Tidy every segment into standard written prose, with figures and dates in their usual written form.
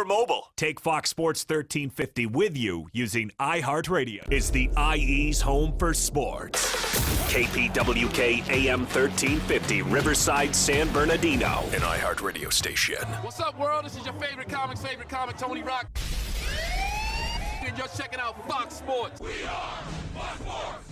or mobile. Take Fox Sports 1350 with you using iHeartRadio. Is the IE's home for sports. KPWK AM 1350, Riverside, San Bernardino. An iHeartRadio station. What's up, world? This is your favorite comic, Tony Rock. And you're checking out Fox Sports. We are Fox Sports.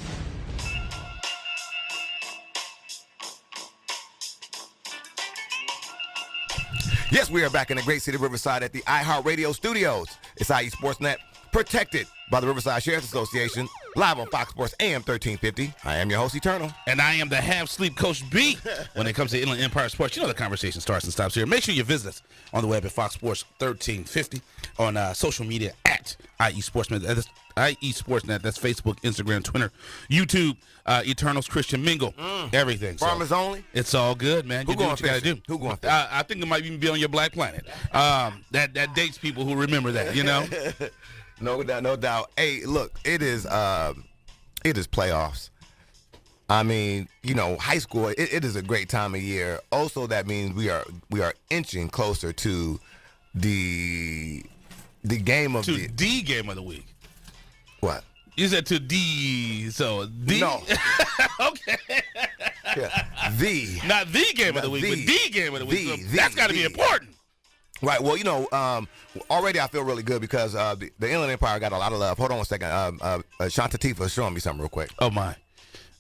Yes, we are back in the great city of Riverside at the iHeartRadio studios. It's IE Sportsnet, protected by the Riverside Sheriff's Association, live on Fox Sports AM 1350. I am your host, Eternal. And I am the half-sleep Coach B. When it comes to Inland Empire Sports, you know the conversation starts and stops here. Make sure you visit us on the web at Fox Sports 1350, on social media at IE Sportsnet. That's IE Sportsnet. That's Facebook, Instagram, Twitter, YouTube, Eternal's Christian Mingle, everything. Farmers only? It's all good, man. Who You do going what you got to do. Who going fishing? I think it might even be on your Black Planet. That dates people who remember that, you know? No doubt, no doubt. Hey, look, it is playoffs. I mean, you know, high school, it is a great time of year. Also, that means we are inching closer to the game of the game of the week. What? You said to D, so D? No. Okay. Yeah. Not the game of the week, but the game of the week. So that's got to be important. Right. Well, you know, already I feel really good because the Inland Empire got a lot of love. Hold on a second. Shanta Tifa is showing me something real quick. Oh, my.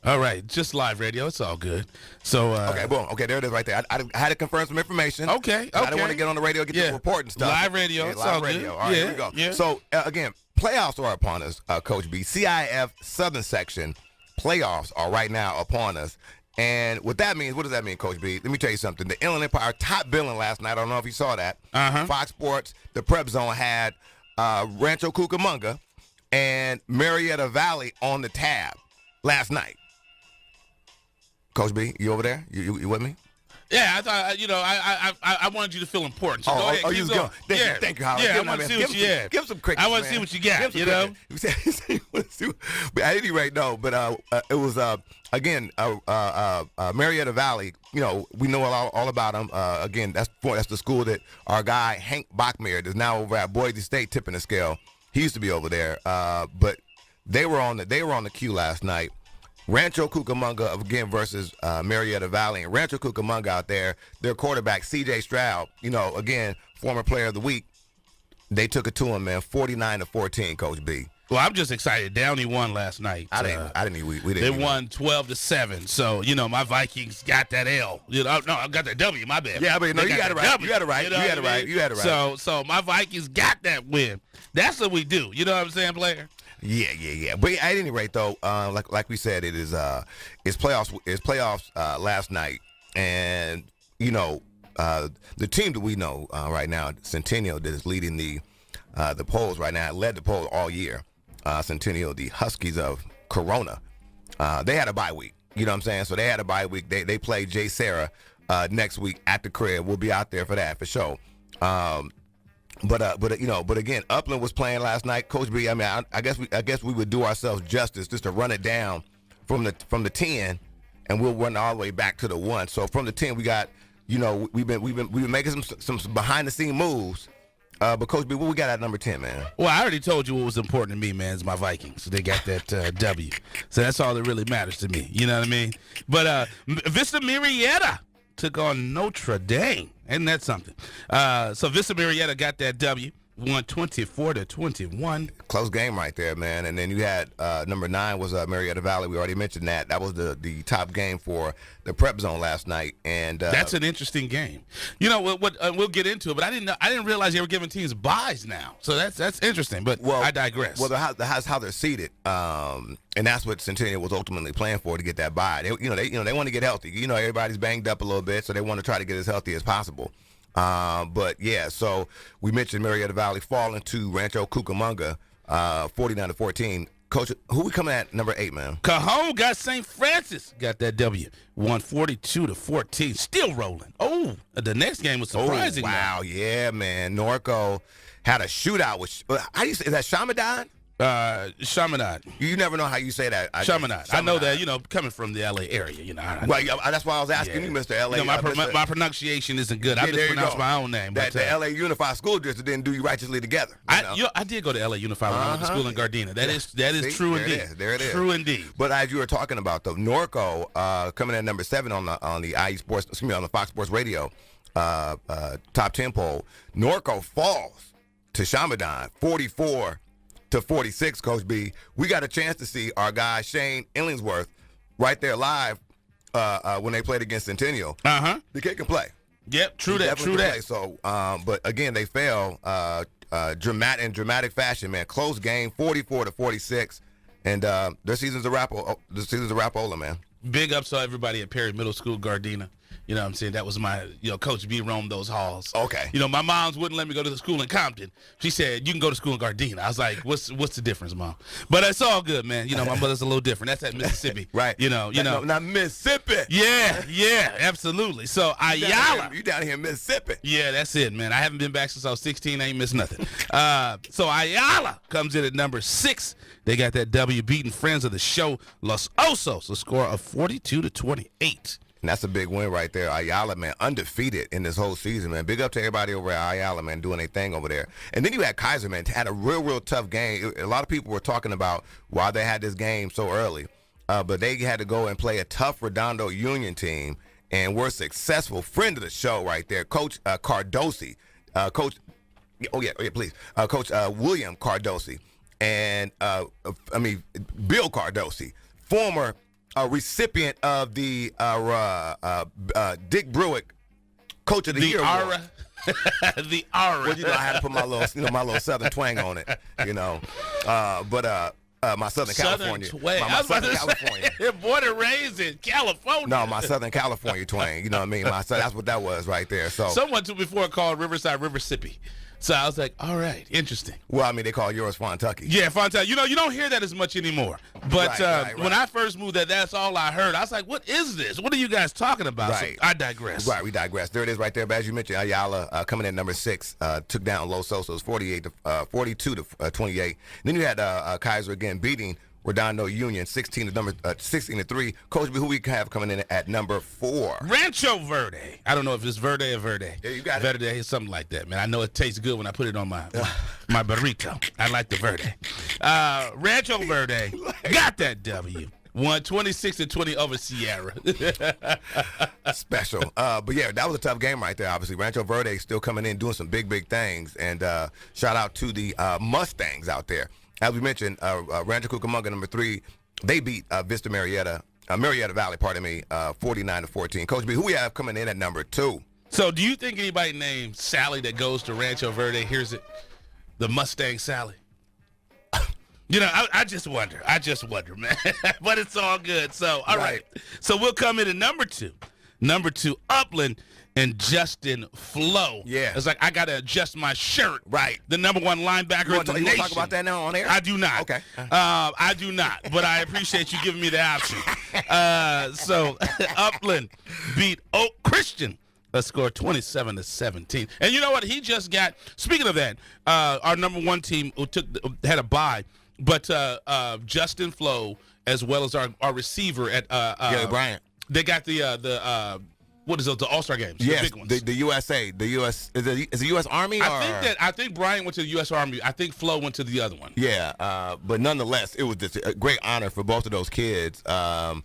All right. Just live radio. It's all good. So okay, boom. Okay, there it is right there. I had to confirm some information. Okay. I didn't want to get on the radio, get the report and stuff. Live radio. It's live all radio. good. All right, here we go. Yeah. So, again, playoffs are upon us, Coach B. CIF Southern Section playoffs are right now upon us. And what that means, what does that mean, Coach B? Let me tell you something. The Inland Empire top billing last night, I don't know if you saw that. Fox Sports, the Prep Zone had Rancho Cucamonga and Marietta Valley on the tab last night. Coach B, you over there? You with me? Yeah, I thought, I wanted you to feel important. So go ahead. You going. Thank you, Howard. Yeah, I want to see what you had. Give some crickets, I want to see what you got, you know? But at any rate, no. But it was, again, Marietta Valley, you know, we know all about them. Again, that's the school that our guy, Hank Bachmeyer, is now over at Boise State tipping the scale. He used to be over there. But they were on the queue last night. Rancho Cucamonga, again, versus Marietta Valley. And Rancho Cucamonga out there, their quarterback, C.J. Stroud, you know, again, former player of the week, they took it to him, man, 49-14, Coach B. Well, I'm just excited. Downey won last night. We didn't. They won 12-7. So, you know, my Vikings got that L. You know, no, I got that W, my bad. Yeah, I mean, no, you got it right. You had it right. So my Vikings got that win. That's what we do. You know what I'm saying, player? Yeah. But at any rate, though, like we said, it's playoffs. It's playoffs last night, and you know, the team that we know right now, Centennial, that is leading the polls right now, led the poll all year. Centennial, the Huskies of Corona, they had a bye week. You know what I'm saying? So they had a bye week. They play Jay Sarah next week at the crib. We'll be out there for that for sure. But again, Upland was playing last night, Coach B. I mean, I guess we would do ourselves justice just to run it down from the 10, and we'll run all the way back to the 1. So from the 10, we got, you know, we've been making some behind the scene moves. But Coach B, what we got at number 10, man? Well, I already told you what was important to me, man. Is my Vikings. They got that W. So that's all that really matters to me. You know what I mean? But Vista Marietta took on Notre Dame. Isn't that something? So Vista Marietta got that W, won 24-21. Close game right there, man. And then you had number 9 was Marietta Valley. We already mentioned that. That was the top game for the Prep Zone last night. And that's an interesting game. You know what? We'll get into it, but I didn't realize they were giving teams buys now. So that's interesting. But I digress. Well, that's how they're seated. And that's what Centennial was ultimately playing for, to get that bye. They want to get healthy. You know, everybody's banged up a little bit, so they want to try to get as healthy as possible. But yeah, so we mentioned Marietta Valley falling to Rancho Cucamonga, 49-14. Coach, who we coming at number 8, man? Cajon got St. Francis, got that W, won 42-14, still rolling. Oh, the next game was surprising. Oh, wow, yeah, man. Norco had a shootout with, how do you say, is that Shamadan? Chaminade. You never know how you say that. Chaminade. I know that, coming from the L.A. area, Well, that's why I was asking you, Mr. L.A. My pronunciation isn't good. I mispronounced my own name. The L.A. Unified School District didn't do you righteously together. I did go to L.A. Unified when I went to school in Gardena. That is true indeed. There it is. True indeed. But as you were talking about, though, Norco coming in at number 7 on the IE Sports, on the Fox Sports Radio top 10 poll. Norco falls to Chaminade 44-46. Coach B, we got a chance to see our guy Shane Illingsworth right there live when they played against Centennial. The kid can play. Yep, true that. So, but again, they fell dramatic fashion, man. Close game, 44-46, and their season's a wrap. The season's a wrap-ola, man. Big ups to everybody at Perry Middle School, Gardena. You know what I'm saying? That was my, Coach B roamed those halls. Okay. My moms wouldn't let me go to the school in Compton. She said, you can go to school in Gardena. I was like, what's the difference, Mom? But it's all good, man. My mother's a little different. That's at Mississippi. Right. Not Mississippi. Yeah, absolutely. So, Ayala. You down here in Mississippi. Yeah, that's it, man. I haven't been back since I was 16. I ain't missed nothing. So, Ayala comes in at number 6. They got that W beating friends of the show, Los Osos, a score of 42-28. And that's a big win right there. Ayala, man, undefeated in this whole season, man. Big up to everybody over at Ayala, man, doing their thing over there. And then you had Kaiser, man, had a real tough game. A lot of people were talking about why they had this game so early. But they had to go and play a tough Redondo Union team and were successful. Friend of the show right there, Coach Cardosi. Coach William Cardosi. And, Bill Cardosi, former recipient of the Dick Bruick Coach of the Year Award. The aura. Well, I had to put my little Southern twang on it, my Southern California. My Southern California. Born and raised in California. No, my Southern California twang. You know what I mean? That's what that was right there. So someone before called Riverside Riversippi. So I was like, all right, interesting. Well, they call yours Fontucky. Yeah, Fontucky. You don't hear that as much anymore. But right. When I first moved that's all I heard. I was like, what is this? What are you guys talking about? Right. So I digress. Right, we digress. There it is right there. But as you mentioned, Ayala coming in at number 6, took down Los Osos 42-28. Then you had Kaiser again beating Redondo Union 16-3. Coach B, who we have coming in at number 4? Rancho Verde. I don't know if it's Verde or Verde. Yeah, you got it. Verde is something like that, man. I know it tastes good when I put it on my burrito. I like the Verde. Rancho Verde got that W. Won 26-20 over Sierra. Special. But yeah, that was a tough game right there, obviously. Rancho Verde still coming in doing some big things. And shout out to the Mustangs out there. As we mentioned, Rancho Cucamonga, number 3, they beat Marietta Valley, 49-14. Coach B, who we have coming in at number 2? So do you think anybody named Sally that goes to Rancho Verde hears it? The Mustang Sally? I just wonder, man. But it's all good. So, all right. So we'll come in at number 2. Number 2, Upland and Justin Flo. Yeah. It's like I got to adjust my shirt. Right. The number 1 linebacker in the nation. You want to talk about that now on air? I do not. Okay. I do not, but I appreciate you giving me the option. So Upland beat Oak Christian. Let's score 27-17. And you know what? He just got, speaking of that, our number 1 team who had a bye, but Justin Flo, as well as our receiver at Gary Bryant. They got the what is it, the All-Star games? Yes, the big ones. the USA. The U.S. Is the U.S. Army? I think Bryant went to the U.S. Army. I think Flo went to the other one. Yeah, but nonetheless, it was just a great honor for both of those kids. I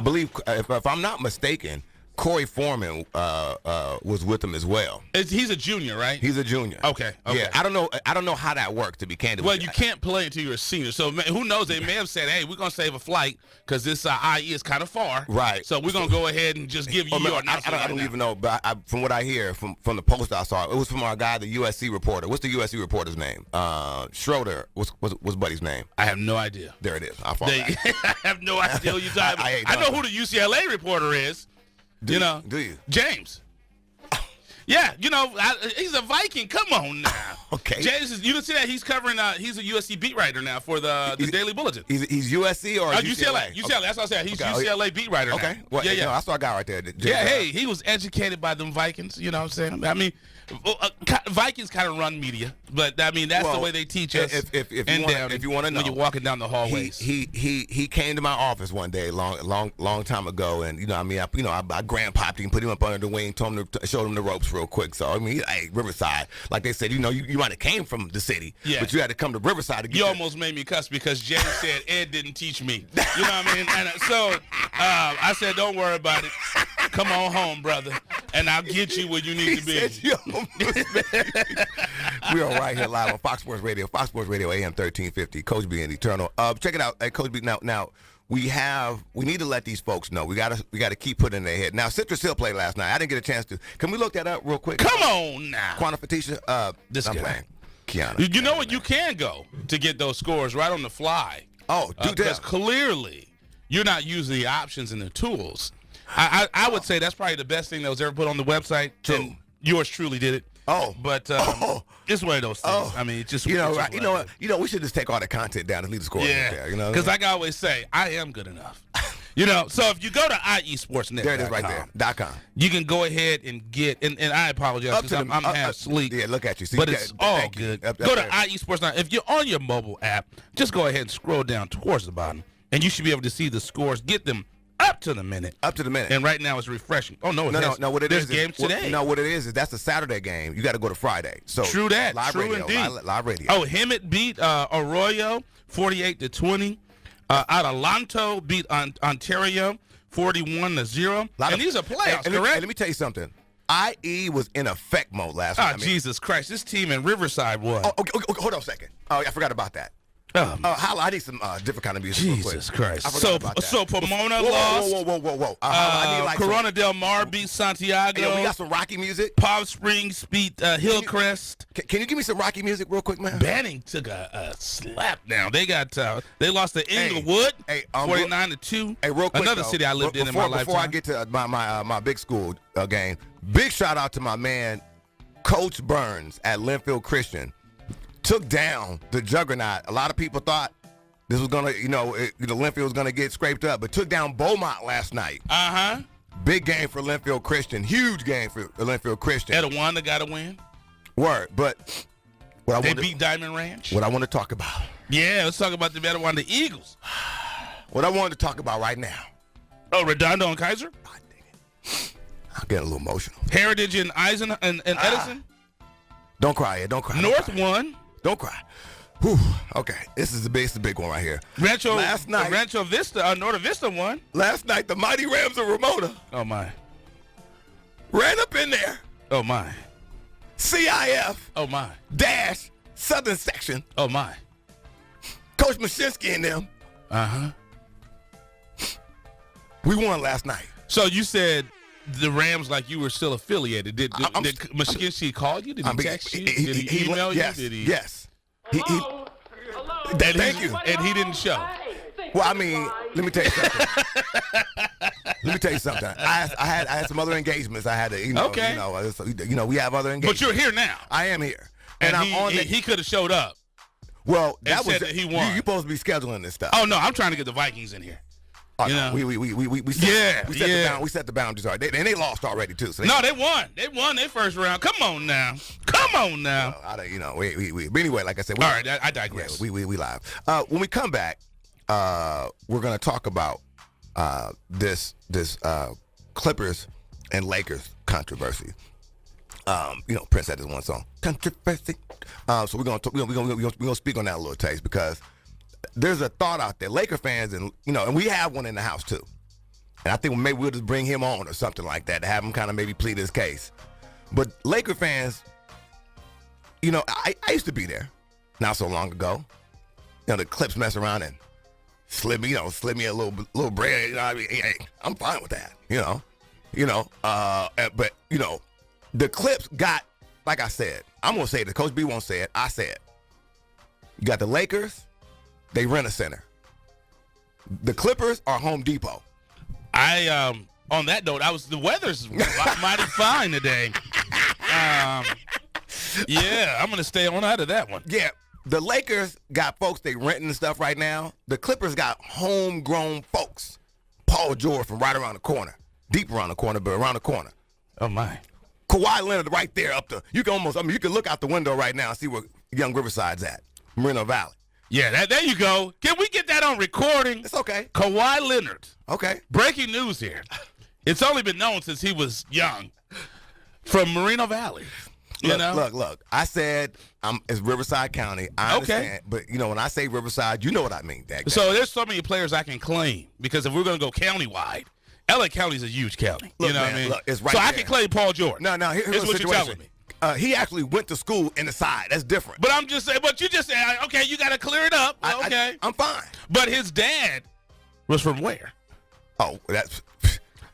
believe, if I'm not mistaken, Corey Foreman was with him as well. He's a junior, right? He's a junior. Okay. Yeah, I don't know how that works, to be candid. Well, you can't play until you're a senior. So who knows? They may have said, "Hey, we're gonna save a flight because this IE is kind of far, right? So we're gonna go ahead and just give you your." I don't even know, but from what I hear from the post I saw, it was from our guy, the USC reporter. What's the USC reporter's name? Schroeder. What's Buddy's name? I have no idea. There it is. I have no idea who you're talking about. I know who the UCLA reporter is. Do you? Do you? James. Yeah, he's a Viking. Come on now. Okay. James you didn't see that he's covering. He's a USC beat writer now for the Daily Bulletin. He's USC or UCLA? UCLA. That's what I said. He's UCLA beat writer. Okay. Now. Well, yeah. No, I saw a guy right there. Hey, he was educated by them Vikings. You know what I'm saying? I mean, Vikings kind of run media, but I mean that's the way they teach us. If you want to know, when you're walking down the hallways, he came to my office one day, long time ago, and I grandpopped him, put him up under the wing, showed him the ropes real quick. So I mean, hey, Riverside, like they said, you might have came from the city, but you had to come to Riverside to get. You almost made me cuss because James said Ed didn't teach me. You know what I mean? And so I said, don't worry about it. Come on home, brother, and I'll get you where you need to be. We are right here live on Fox Sports Radio, AM 1350. Coach B and Eternal. Check it out, hey, Coach B. Now we need to let these folks know. We gotta keep putting in their head. Now Citrus Hill played last night. I didn't get a chance to. Can we look that up real quick? Come on now. Quantification. This I'm guy. playing. Kiana. You know what? You can go to get those scores right on the fly. Oh, do that. Because clearly you're not using the options and the tools. I would say that's probably the best thing that was ever put on the website. True. And yours truly did it. Oh, but it's one of those things. I mean, it's just we should just take all the content down and leave the score there. Because like I always say, I am good enough. So if you go to IESportsNet.com, there it is right there. .com. You can go ahead and get and I apologize because I'm half asleep. Yeah, look at you. See, but it's all good. Up go to there. IESports.com. If you're on your mobile app, just go ahead and scroll down towards the bottom, and you should be able to see the scores. Get them up to the minute. And right now it's refreshing. Oh no, no. What it is? There's games today. What it is that's a Saturday game. You got to go to Friday. So true that. Live true radio, indeed. Live radio. Oh, Hemet beat Arroyo 48-20. Adelanto beat Ontario 41-0. And these are playoffs, correct? Let me tell you something. IE was in effect mode last night. Jesus Christ! This team in Riverside won. Oh, okay, hold on a second. Oh, I forgot about that. I need some different kind of music. Jesus Christ! So Pomona lost. Whoa. I need like Corona Del Mar beat Santiago. Yo, we got some Rocky music. Palm Springs beat Hillcrest. Can you give me some Rocky music real quick, man? Banning took a slap down. They lost to Inglewood 49-2. Hey, real quick, another city I lived in my lifetime. Before I get to my big school game, big shout out to my man Coach Burns at Linfield Christian. Took down the juggernaut. A lot of people thought this was gonna, Linfield was gonna get scraped up, but took down Beaumont last night. Big game for Linfield Christian. Huge game for Linfield Christian. Etowanda got a win. Word, but they beat Diamond Ranch. What I want to talk about. Yeah, let's talk about the Etowanda Eagles. What I wanted to talk about right now. Oh, Redondo and Kaiser. God dang it. I'm getting a little emotional. Heritage and Eisen and Edison. Don't cry, Ed. Don't cry. North won. Don't cry. Whew. Okay, this is the big one right here. Last night, Rancho Vista, Norte Vista won. Last night, the mighty Rams of Ramona. Oh my. Ran up in there. Oh my. CIF. Oh my. Dash Southern Section. Oh my. Coach Mashinsky and them. We won last night. So you said the Rams like you were still affiliated. Did Mashinsky call you? Did he text you? Did he email you? Yes. Hello? Thank you. And he didn't show. Well, I mean, let me tell you something. I had some other engagements. I had to, we have other engagements. But you're here now. I am here, and he could have showed up. Well, that was that he won. You're supposed to be scheduling this stuff. Oh no, I'm trying to get the Vikings in here. We set the boundaries already, and they lost already too. So they won. They won their first round. Come on now. But anyway, like I said, all right, I digress. We live. When we come back, we're gonna talk about this Clippers and Lakers controversy. Prince had this one song, controversy. So we're gonna speak on that a little taste because there's a thought out there, Laker fans, and we have one in the house too. And I think maybe we'll just bring him on or something like that to have him kind of maybe plead his case. But Laker fans, I used to be there not so long ago. The Clips mess around and slip me a little bread. Hey, I'm fine with that. But the Clips got, like I said, I'm gonna say it. Coach B won't say it. I say it. You got the Lakers. They rent a center. The Clippers are Home Depot. On that note, the weather's mighty fine today. Yeah, I'm going to stay on out of that one. Yeah, the Lakers got folks they renting and stuff right now. The Clippers got homegrown folks. Paul George from right around the corner. Deep around the corner, but around the corner. Oh, my. Kawhi Leonard right there up the. You can you can look out the window right now and see where Young Riverside's at. Moreno Valley. Yeah, there you go. Can we get that on recording? It's okay. Kawhi Leonard. Okay. Breaking news here. It's only been known since he was young. From Moreno Valley. Look. I said it's Riverside County. I understand. But, when I say Riverside, you know what I mean. So there's so many players I can claim. Because if we're going to go county-wide, L.A. County is a huge county. Look, what I mean? Look, it's right so there. I can claim Paul George. No, here's what you're telling me. He actually went to school in the side. That's different. But I'm just saying, you just said, okay, you got to clear it up. Okay. I'm fine. But his dad was from where? Oh, that's...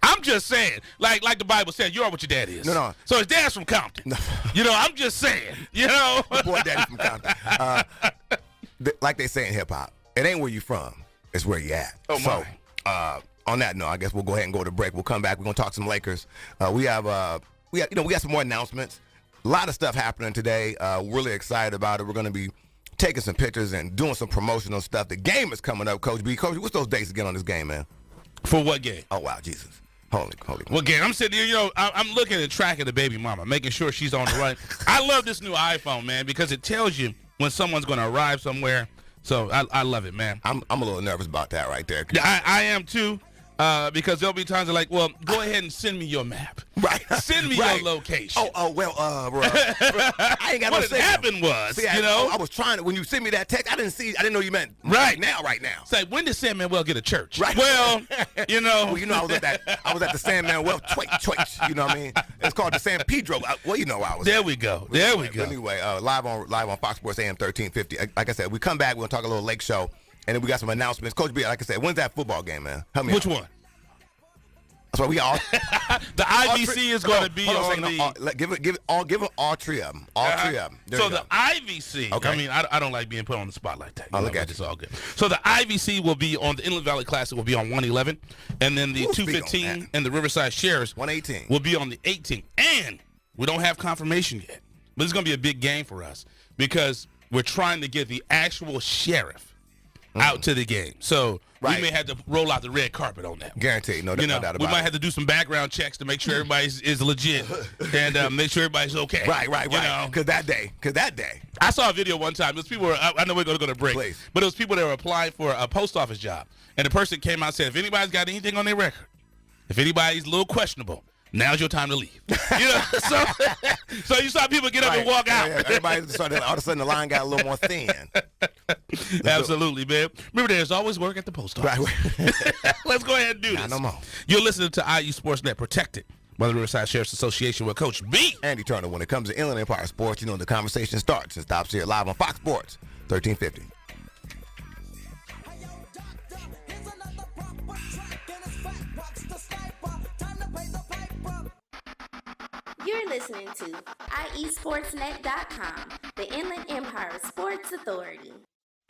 I'm just saying, like the Bible said, you are what your dad is. No. So his dad's from Compton. No. I'm just saying, Boy, daddy from Compton. Like they say in hip-hop, it ain't where you from. It's where you at. Oh, my. So, on that note, I guess we'll go ahead and go to break. We'll come back. We're going to talk some Lakers. We got some more announcements. A lot of stuff happening today. Really excited about it. We're going to be taking some pictures and doing some promotional stuff. The game is coming up, Coach B. Coach, what's those dates again on this game, man? For what game? Oh, wow, Jesus. Holy. What game? I'm sitting here, I'm looking at tracking the baby mama, making sure she's on the run. I love this new iPhone, man, because it tells you when someone's going to arrive somewhere. So I love it, man. I'm a little nervous about that right there. I am, too. Because there'll be times like, well, go ahead and send me your map. Right. Send me your location. Bro, I ain't got no What had happened was, I was trying to, when you sent me that text, I didn't know you meant right now. It's like, when did San Manuel get a church? Right. Well, I was at the San Manuel church, you know what I mean? It's called the San Pedro. I was There at. we go. Anyway, live on Fox Sports AM 1350. Like I said, we come back, we're going to talk a little Lake Show. And then we got some announcements. Coach B, like I said, when's that football game, man? Help me Which out. one? That's why we all. The IVC is going to be on give it all three of them. All three of them. So the IVC. Okay. I mean, I don't like being put on the spot like that. Look at it's all good. So the IVC will be on the Inland Valley Classic. Will be on 111, and then the 215 and the Riverside Sheriffs 118 will be on the 18th. And we don't have confirmation yet, but it's going to be a big game for us because we're trying to get the actual sheriff out to the game. So we may have to roll out the red carpet on that. Guaranteed. No doubt about it. We might have to do some background checks to make sure everybody is legit and make sure everybody's okay. Right. Because that day. I saw a video one time. Those people I know we're going to go to break. Please. But it was people that were applying for a post office job. And the person came out and said, if anybody's got anything on their record, if anybody's a little questionable, now's your time to leave. So you saw people get up and walk out. Yeah. Everybody started, all of a sudden the line got a little more thin. Absolutely, man. Remember, there's always work at the post office. Right. Let's go ahead and do this. No more. You're listening to IE Sportsnet, protected by the Riverside Sheriff's Association with Coach B. Andy Turner. When it comes to Inland Empire Sports, the conversation starts and stops here live on Fox Sports 1350. You're listening to IESportsNet.com, the Inland Empire Sports Authority.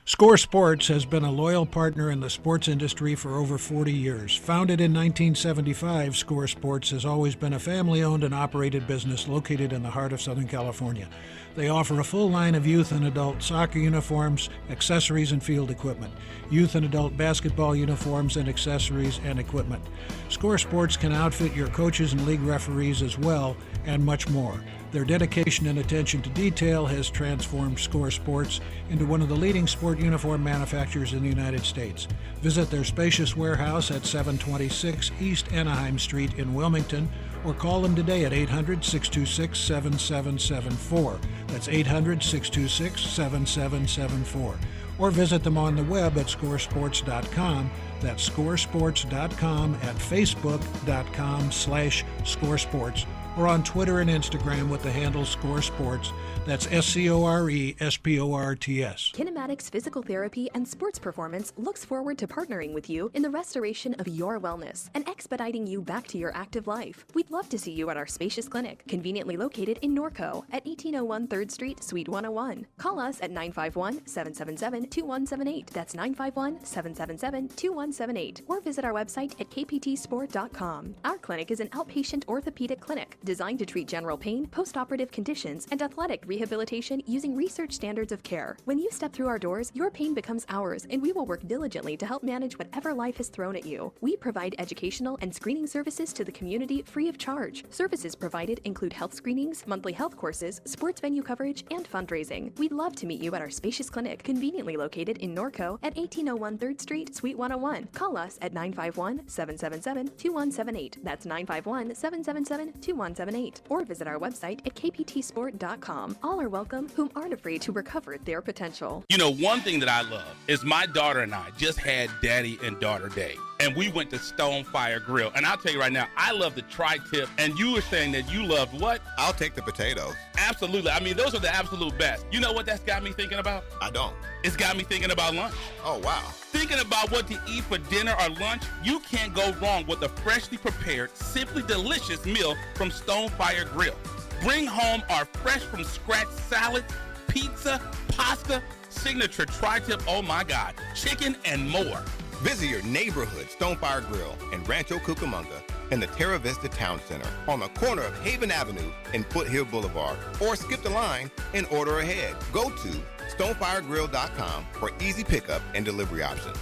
Score Sports has been a loyal partner in the sports industry for over 40 years. Founded in 1975, Score Sports has always been a family-owned and operated business located in the heart of Southern California. They offer a full line of youth and adult soccer uniforms, accessories, and field equipment, youth and adult basketball uniforms and accessories and equipment. Score Sports can outfit your coaches and league referees as well, and much more. Their dedication and attention to detail has transformed Score Sports into one of the leading sport uniform manufacturers in the United States. Visit their spacious warehouse at 726 East Anaheim Street in Wilmington, or call them today at 800-626-7774. That's 800-626-7774. Or visit them on the web at scoresports.com. That's scoresports.com, at facebook.com/scoresports, or on Twitter and Instagram with the handle Score Sports. That's SCORESPORTS. Kinematics Physical Therapy and Sports Performance looks forward to partnering with you in the restoration of your wellness and expediting you back to your active life. We'd love to see you at our spacious clinic, conveniently located in Norco at 1801 3rd Street, Suite 101. Call us at 951-777-2178. That's 951-777-2178. Or visit our website at kptsport.com. Our clinic is an outpatient orthopedic clinic. designed to treat general pain, post-operative conditions, and athletic rehabilitation using research standards of care. When you step through our doors, your pain becomes ours, and we will work diligently to help manage whatever life has thrown at you. We provide educational and screening services to the community free of charge. Services provided include health screenings, monthly health courses, sports venue coverage, and fundraising. We'd love to meet you at our spacious clinic, conveniently located in Norco at 1801 3rd Street, Suite 101. Call us at 951-777-2178. That's 951-777-2178. Or visit our website at kptsport.com. All are welcome whom aren't afraid to recover their potential. You know, one thing that I love is my daughter and I just had Daddy and Daughter Day, and we went to Stonefire Grill. And I'll tell you right now, I love the tri-tip, and you were saying that you loved what? I'll take the potatoes. Absolutely. I mean, those are the absolute best. You know what that's got me thinking about? I don't. It's got me thinking about lunch. Oh, wow. Thinking about what to eat for dinner or lunch, you can't go wrong with a freshly prepared, simply delicious meal from Stonefire Grill. Bring home our fresh from scratch salad, pizza, pasta, signature tri-tip, oh my God, chicken and more. Visit your neighborhood Stonefire Grill in Rancho Cucamonga in the Terra Vista Town Center on the corner of Haven Avenue and Foothill Boulevard, or skip the line and order ahead. Go to stonefiregrill.com for easy pickup and delivery options.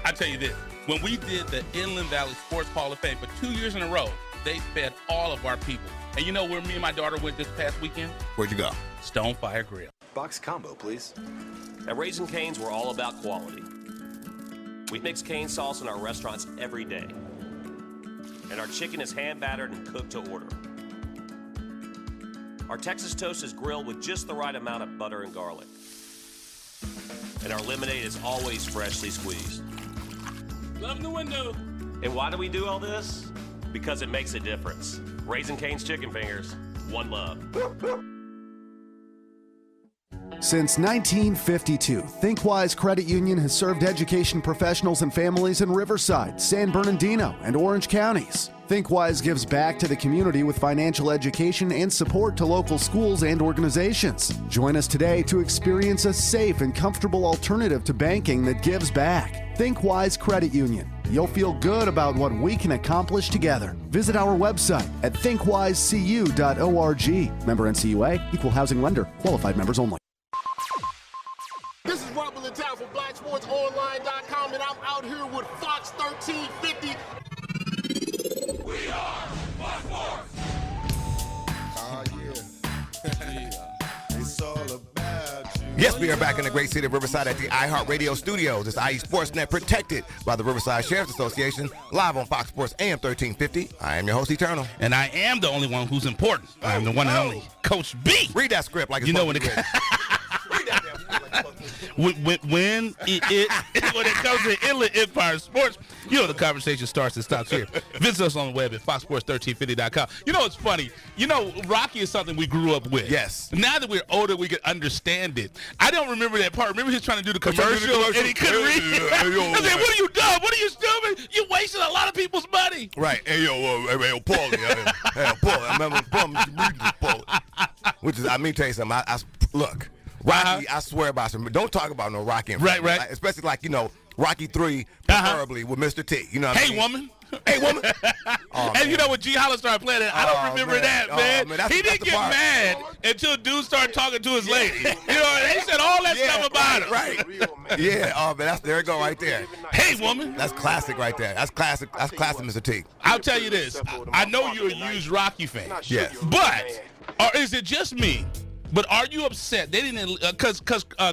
I tell you this, when we did the Inland Valley Sports Hall of Fame for 2 years in a row, they fed all of our people. And you know where me and my daughter went this past weekend? Where'd you go? Stonefire Grill. Box combo, please. At Raising Cane's, we're all about quality. We mix cane sauce in our restaurants every day. And our chicken is hand-battered and cooked to order. Our Texas toast is grilled with just the right amount of butter and garlic. And our lemonade is always freshly squeezed. Love the window. And why do we do all this? Because it makes a difference. Raising Cane's Chicken Fingers, one love. Since 1952, ThinkWise Credit Union has served education professionals and families in Riverside, San Bernardino, and Orange counties. ThinkWise gives back to the community with financial education and support to local schools and organizations. Join us today to experience a safe and comfortable alternative to banking that gives back. ThinkWise Credit Union. You'll feel good about what we can accomplish together. Visit our website at thinkwisecu.org. Member NCUA, Equal Housing Lender, qualified members only. This is Rubble in town for BlackSportsOnline.com, and I'm out here with Fox 1350. We are Black Sports. Oh, yeah. It's all about you. Yes, we are back in the great city of Riverside at the iHeartRadio studios. It's IE Sportsnet, protected by the Riverside Sheriff's Association, live on Fox Sports AM 1350. I am your host, Eternal. And I am the only one who's important. I am the one and only Coach B. Read that script like it's you know when it when it comes to Inland Empire Sports, you know the conversation starts and stops here. Visit us on the web at foxsports1350.com. You know, it's funny. You know, Rocky is something we grew up with. Yes. Now that we're older, we can understand it. I don't remember that part. Remember he was trying to do the commercial and he couldn't read it? I said, what are you doing? What are you stupid? You wasted a lot of people's money. Right. Hey, Paulie. Hey, Paulie. I remember Paulie. Which is, I mean, tell you something. Look. Rocky, I swear by some. Don't talk about no Rocky. Right. Like, especially like, you know, Rocky 3, preferably with Mr. T. You know what I mean? Woman. Hey, woman. Oh, and you know when G. Holler started playing it, I don't remember that, man. He didn't get mad until dude started talking to his lady. You know, they said all that stuff about him. Right. Yeah. Oh, man, there it go right there. Hey, woman. That's classic right there. That's classic. That's classic, Mr. T. I'll tell you this. I know you're a huge Rocky fan. Yes. But, or is it just me? But are you upset they didn't, because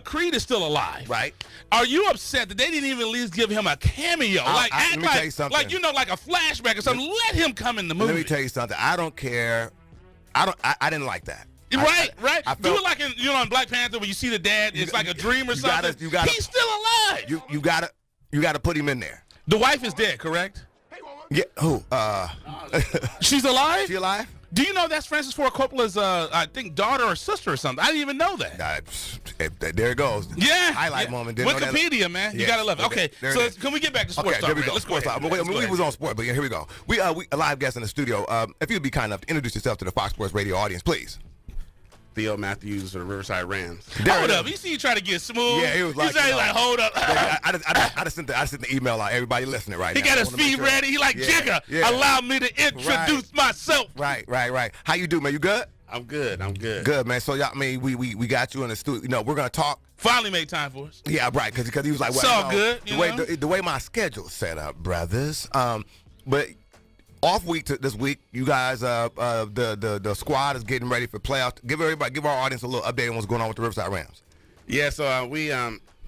Creed is still alive, right? Are you upset that they didn't even at least give him a cameo, let me tell you something. like, you know, like a flashback or something? Let him come in the movie. Let me tell you something. I don't care. I didn't like that. Right. I Do it like in Black Panther when you see the dad, it's like a dream or something. He's still alive. You gotta put him in there. The wife is dead, correct? Yeah. Who? She's alive? She alive? Do you know that's Francis Ford Coppola's, I think, daughter or sister or something? I didn't even know that. There it goes. Yeah. Highlight moment. Wikipedia, man. You got to love it. Okay, so can we get back to sports talk, there we go. Let's go ahead. We was on sport, but here we go. We a live guest in the studio. If you'd be kind enough to introduce yourself to the Fox Sports Radio audience, please. Theo Matthews for the Riverside Rams. Hold up. You see you try to get smooth. Yeah, he was like, hold up. I just sent the email out. Everybody listening right He now. got his feet ready. He like, Jigga, allow me to introduce myself. Right. How you do, man? You good? I'm good. Good, man. So, y'all, I mean, we got you in the studio. You know, we're going to talk. Finally made time for us. Yeah, right, because he was like, well, it's all good. The way my schedule's set up, brothers. But off week this week, you guys, the squad is getting ready for playoffs. Give our audience a little update on what's going on with the Riverside Rams. Yeah, so we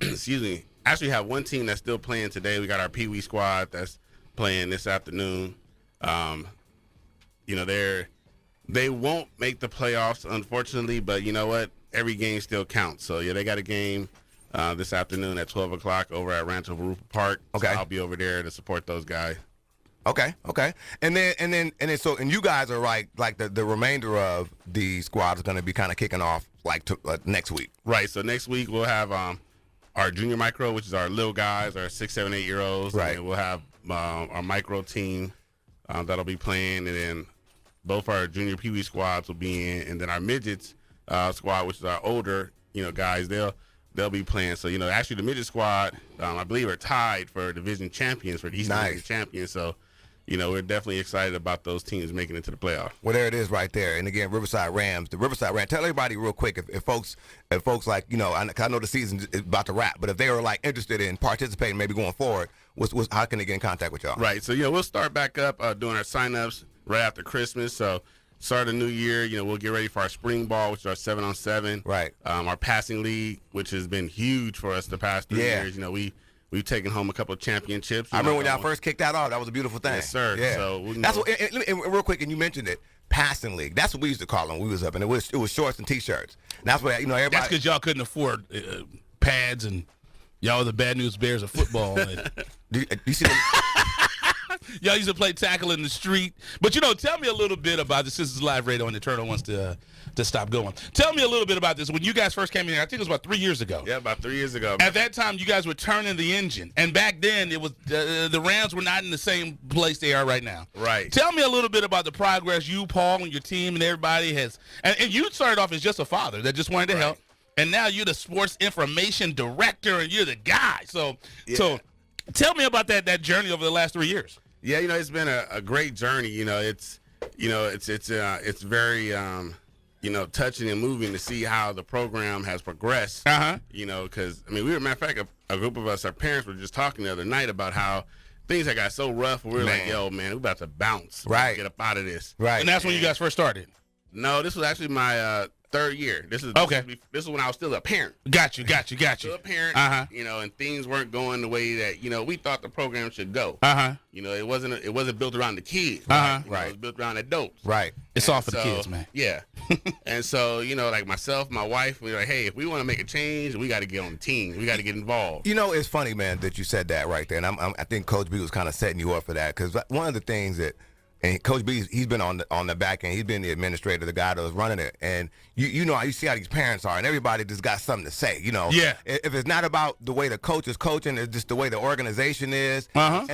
excuse me, actually have one team that's still playing today. We got our Pee Wee squad that's playing this afternoon. You know, they won't make the playoffs, unfortunately, but you know what? Every game still counts. So yeah, they got a game this afternoon at 12 o'clock over at Rancho Verupa Park. Okay, so I'll be over there to support those guys. Okay. And then you guys are like the remainder of the squad is going to be kind of kicking off next week. Right. So next week we'll have our junior micro, which is our little guys, our 6, 7, 8 year olds. Right. And we'll have our micro team that'll be playing, and then both our junior Pee Wee squads will be in, and then our midgets squad, which is our older guys, they'll be playing. So actually the midget squad I believe are tied for division champions, for the Eastern Division champions. So we're definitely excited about those teams making it to the playoff. Well, there it is right there. And again, Riverside Rams, the Riverside Rams. Tell everybody real quick if folks like, I know the season is about to wrap, but if they are like interested in participating, maybe going forward, how can they get in contact with y'all? Right. So we'll start back up doing our signups right after Christmas. So start of the new year, we'll get ready for our spring ball, which is our 7-on-7. Right. Our passing league, which has been huge for us the past 3 years. We've taken home a couple of championships. I remember when y'all first kicked that off. That was a beautiful thing. Yes, sir. Yeah. So that's what. And real quick, and you mentioned it, passing league. That's what we used to call them when we was up, and it was shorts and t-shirts. And that's what everybody. That's because y'all couldn't afford pads, and y'all were the Bad News Bears of football. do you see? Y'all used to play tackle in the street. But, tell me a little bit about this. This is live radio, and the Turtle wants to stop going. Tell me a little bit about this. When you guys first came in here, I think it was about 3 years ago. Yeah, about 3 years ago. At that time, you guys were turning the engine. And back then, it was the Rams were not in the same place they are right now. Right. Tell me a little bit about the progress you, Paul, and your team and everybody has. And you started off as just a father that just wanted to help. And now you're the sports information director, and you're the guy. So tell me about that journey over the last 3 years. Yeah, it's been a great journey. It's very touching and moving to see how the program has progressed. Because we were, matter of fact, a group of us, our parents were just talking the other night about how things had got so rough. We were like, yo, man, we're about to bounce. Right. Get up out of this. Right. And that's when you guys first started. No, this was actually my third year. This is when I was still a parent. Got you. Still a parent. And things weren't going the way that we thought the program should go. It wasn't built around the kids. Right. It was built around adults. Right. It's all for the kids, man. Yeah. And so like myself, my wife, we were like, hey, if we want to make a change, we got to get on the team. We got to get involved. It's funny, man, that you said that right there, and I think Coach B was kind of setting you up for that, because one of the things that. And Coach B, he's been on the back end. He's been the administrator, the guy that was running it. And you see how these parents are, and everybody just got something to say. Yeah. If it's not about the way the coach is coaching, it's just the way the organization is. And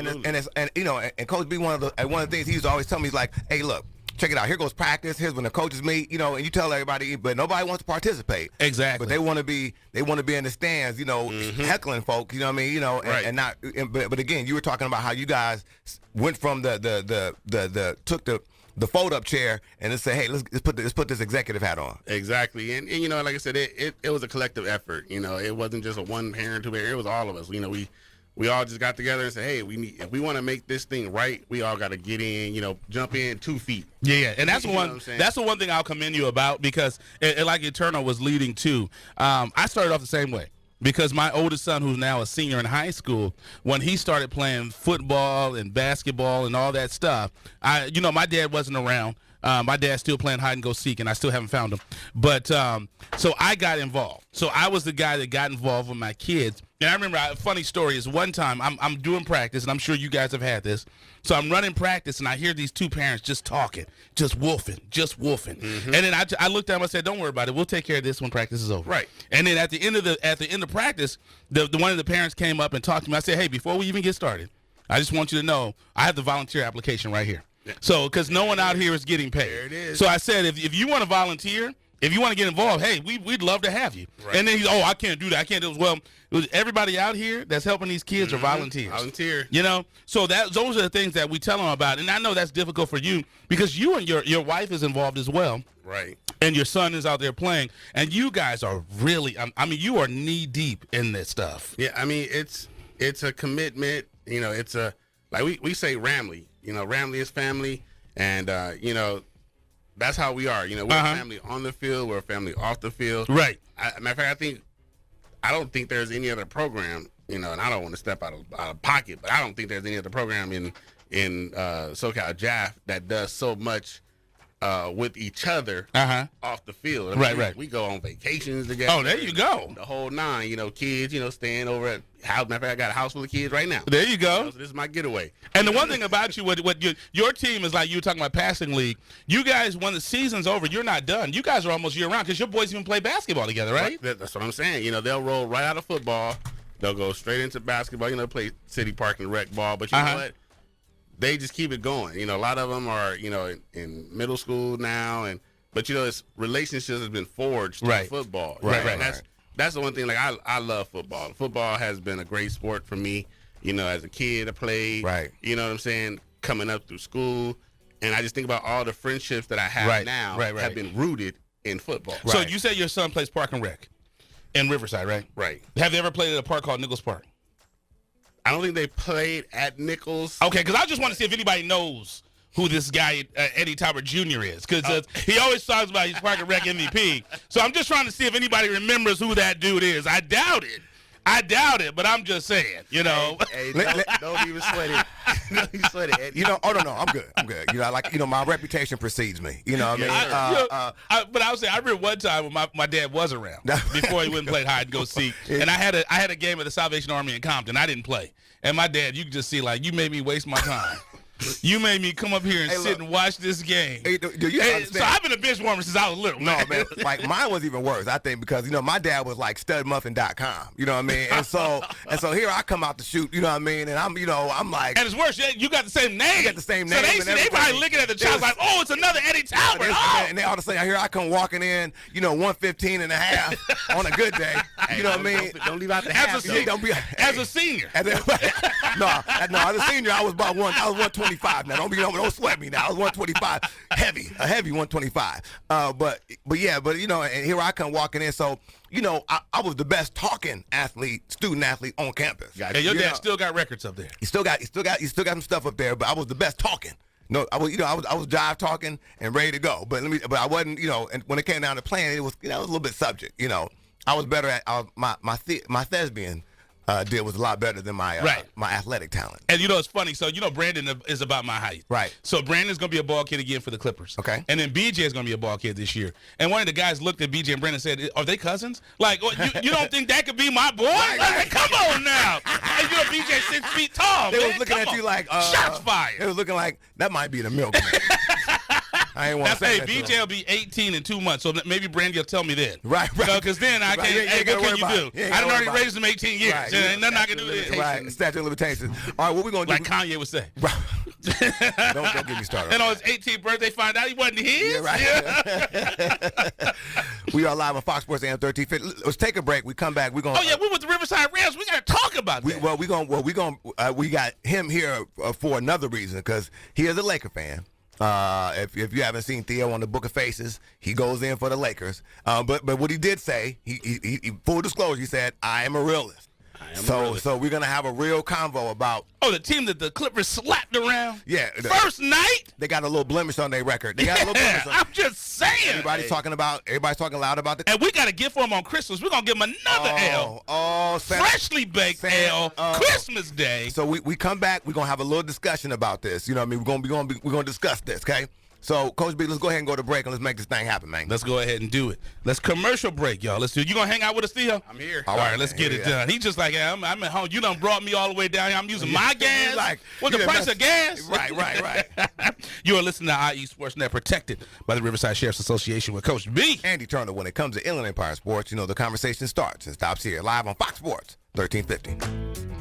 Coach B, one of the things he used to always tell me, he's like, hey, look, check it out. Here goes practice. Here's when the coaches meet. And you tell everybody, but nobody wants to participate. Exactly. But they want to be in the stands. Heckling folks. You know what I mean? Right. And not. But again, you were talking about how you guys went from took the fold up chair and then say, hey, let's put this executive hat on. Exactly. And like I said, it was a collective effort. It wasn't just a one parent, two parent. It was all of us. We all just got together and said, hey, if we want to make this thing right, we all got to get in, jump in 2 feet. Yeah. And that's the one thing I'll commend you about, because like Eternal was leading to, I started off the same way. Because my oldest son, who's now a senior in high school, when he started playing football and basketball and all that stuff, my dad wasn't around. My dad's still playing hide and go seek, and I still haven't found him. But so I got involved. So I was the guy that got involved with my kids. And I remember a funny story is one time I'm doing practice, and I'm sure you guys have had this. So I'm running practice, and I hear these two parents just talking, just wolfing. And then I looked at them and said, don't worry about it. We'll take care of this when practice is over. Right. And then at the end of practice, the one of the parents came up and talked to me. I said, hey, before we even get started, I just want you to know I have the volunteer application right here. So, because no one out here is getting paid. There it is. So I said, if you want to volunteer, if you want to get involved, hey, we'd love to have you. Right. And then he's, I can't do that. I can't do it. Well, everybody out here that's helping these kids are volunteers. Volunteer. You know, so those are the things that we tell them about. And I know that's difficult for you because you and your wife is involved as well. Right. And your son is out there playing. And you guys are really, I mean, you are knee deep in this stuff. Yeah, I mean, it's a commitment. You know, it's a, like we say Ramley. You know, Ramley is family. And, you know, that's how we are. You know, we're a family on the field. We're a family off the field. Right. Matter of fact, I don't think there's any other program, you know, and I don't want to step out of pocket, but I don't think there's any other program in SoCal JAF that does so much with each other off the field. I mean, Right. We go on vacations together. Oh, there you go. The whole nine, you know, kids, you know, staying over at house. Matter of fact, I got a house full of kids right now. There you go. You know, so this is my getaway. And the one thing about you, what your team is like, you were talking about passing league. You guys, when the season's over, you're not done. You guys are almost year round because your boys even play basketball together, right? That's what I'm saying. You know, they'll roll right out of football. They'll go straight into basketball. You know, play city park and rec ball. But you know what? They just keep it going. You know, a lot of them are, you know, in middle school now, but you know, it's relationships has been forged through football. Right. That's the one thing. Like I love football. Football has been a great sport for me. You know, as a kid, I played. Right. You know what I'm saying? Coming up through school, and I just think about all the friendships that I have now have been rooted in football. So you say your son plays park and rec in Riverside, right? Right. Have they ever played at a park called Nichols Park? I don't think they played at Nichols. Okay, because I just want to see if anybody knows who this guy, Eddie Talbert Jr. is. Because he always talks about he's Park and Rec MVP. So I'm just trying to see if anybody remembers who that dude is. I doubt it, but I'm just saying, you know. Hey, don't even sweat it. Don't even sweat it, Eddie. You know, no, I'm good. You know, like, you know, my reputation precedes me. You know what I mean? But I would say, I remember one time when my dad was around before he went and played hide and go seek, and I had a game at the Salvation Army in Compton. I didn't play, and my dad, you could just see, like, you made me waste my time. You made me come up here and sit and watch this game. Hey, do you understand? So I've been a bench warmer since I was little. No, man. Like, mine was even worse, I think, because, you know, my dad was like studmuffin.com. You know what I mean? And so here I come out to shoot, you know what I mean? And I'm like. And it's worse, you got the same name. You got the same name. So they probably looking at the child like, oh, it's another Eddie Talbert. And they all of a sudden, here I come walking in, you know, 115 and a half on a good day. You know what I mean? Don't leave out the as half. As a senior. No, as a senior, I was 125. Now, don't sweat me now. I was 125, a heavy 125. But you know, and here I come walking in. So, you know, I was the best talking student athlete on campus. And your dad still got records up there. He still got some stuff up there. But I was the best talking. No, I was jive talking and ready to go. But I wasn't, you know. And when it came down to playing, it was, you know, it was a little bit subject. You know, I was better at my thespian. Deal was a lot better than my athletic talent. And you know, it's funny. So, you know, Brandon is about my height. Right. So Brandon's going to be a ball kid again for the Clippers. Okay. And then BJ is going to be a ball kid this year. And one of the guys looked at BJ and Brandon and said, are they cousins? Like, you don't think that could be my boy? Like, come on now. And you know, BJ's 6 feet tall, They man. was looking at you like, shots fired. They was looking like, that might be the milkman. I ain't want to say that. BJ will be 18 in 2 months, so maybe Brandy will tell me then. Right. Because then I can't. Hey, what can you do? I done already raised him 18 years. Right. Ain't nothing I can do this. Right. Statute of limitations. All right, what we gonna do? Like Kanye would say. Right. don't get me started. And on his 18th birthday, find out he wasn't his. Yeah, right. We are live on Fox Sports AM 1350. Let's take a break. We come back. We're gonna. Oh yeah, we with the Riverside Rams. We gotta talk about that. We got him here for another reason, because he is a Laker fan. If you haven't seen Theo on the Book of Faces, he goes in for the Lakers. But what he did say, he full disclosure, he said, I am a realist. So we're gonna have a real convo about the team that the Clippers slapped around. Yeah, first night they got a little blemish on their record. They got a little blemish. I'm just saying. Everybody's talking loud about and we got a gift for him on Christmas. We're gonna give him another L. Freshly baked L. Christmas Day. So we come back. We're gonna have a little discussion about this. You know what I mean? We're gonna discuss this. Okay. So, Coach B, let's go ahead and go to break and let's make this thing happen, man. Let's go ahead and do it. Let's commercial break, y'all. Let's do it. You gonna hang out with us, Theo? I'm here. All right, let's get it done. He just like, yeah, I'm at home. You done brought me all the way down here. I'm using my gas. Like, what's the price of gas? Right. You are listening to IE Sportsnet, protected by the Riverside Sheriff's Association with Coach B. Andy Turner. When it comes to Inland Empire Sports, you know, the conversation starts and stops here, live on Fox Sports 1350.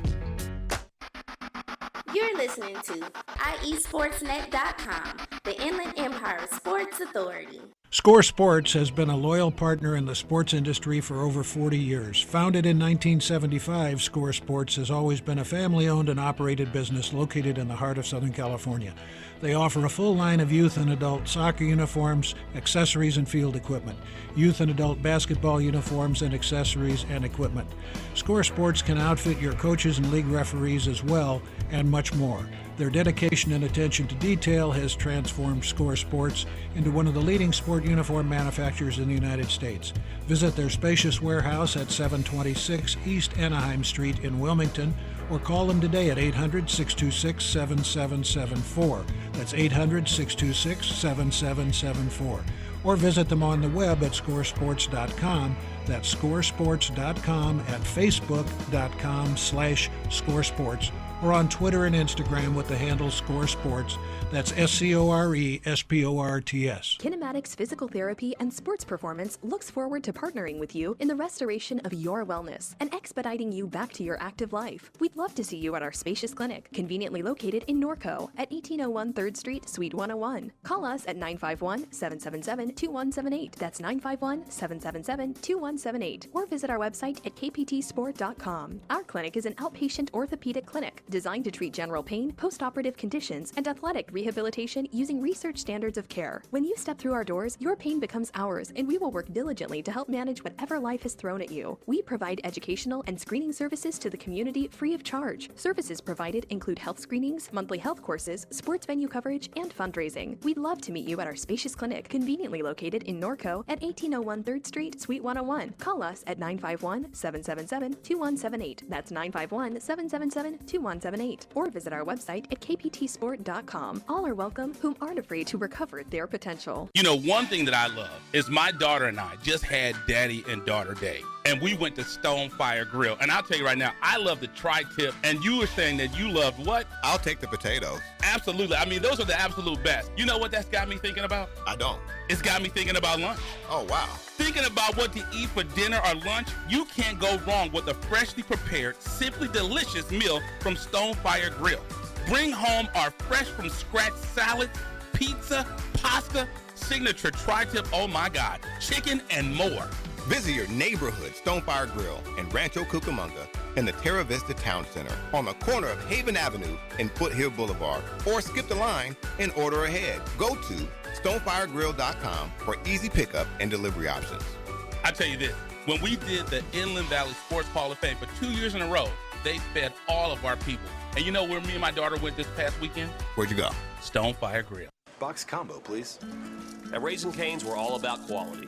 You're listening to IESportsnet.com, the Inland Empire Sports Authority. Score Sports has been a loyal partner in the sports industry for over 40 years. Founded in 1975, Score Sports has always been a family-owned and operated business located in the heart of Southern California. They offer a full line of youth and adult soccer uniforms, accessories, and field equipment, youth and adult basketball uniforms and accessories and equipment. Score Sports can outfit your coaches and league referees as well, and much more. Their dedication and attention to detail has transformed Score Sports into one of the leading sport uniform manufacturers in the United States. Visit their spacious warehouse at 726 East Anaheim Street in Wilmington, or call them today at 800-626-7774. That's 800-626-7774. Or visit them on the web at scoresports.com. That's scoresports.com, at facebook.com/scoresports, or on Twitter and Instagram with the handle Score Sports. That's SCORESPORTS. Kinematics Physical Therapy and Sports Performance looks forward to partnering with you in the restoration of your wellness and expediting you back to your active life. We'd love to see you at our spacious clinic, conveniently located in Norco at 1801 3rd Street, Suite 101. Call us at 951-777-2178. That's 951-777-2178. Or visit our website at kptsport.com. Our clinic is an outpatient orthopedic clinic designed to treat general pain, post-operative conditions, and athletic rehabilitation using research standards of care. When you step through our doors, your pain becomes ours, and we will work diligently to help manage whatever life has thrown at you. We provide educational and screening services to the community free of charge. Services provided include health screenings, monthly health courses, sports venue coverage, and fundraising. We'd love to meet you at our spacious clinic, conveniently located in Norco at 1801 3rd Street, Suite 101. Call us at 951-777-2178. That's 951-777-2178. Or visit our website at kptsport.com. All are welcome whom aren't afraid to recover their potential. You know, one thing that I love is my daughter and I just had Daddy and Daughter Day, and we went to Stonefire Grill. And I'll tell you right now, I love the tri-tip, and you were saying that you loved what? I'll take the potatoes. Absolutely. I mean, those are the absolute best. You know what that's got me thinking about? I don't. It's got me thinking about lunch. Oh, wow. Thinking about what to eat for dinner or lunch, you can't go wrong with a freshly prepared, simply delicious meal from Stonefire Grill. Bring home our fresh from scratch salad, pizza, pasta, signature tri-tip, oh my God, chicken and more. Visit your neighborhood Stonefire Grill in Rancho Cucamonga in the Terra Vista Town Center on the corner of Haven Avenue and Foothill Boulevard, or skip the line and order ahead. Go to stonefiregrill.com for easy pickup and delivery options. I tell you this, when we did the Inland Valley Sports Hall of Fame for 2 years in a row, they fed all of our people. And you know where me and my daughter went this past weekend? Where'd you go? Stonefire Grill. Box combo, please. At Raising Cane's, we're all about quality.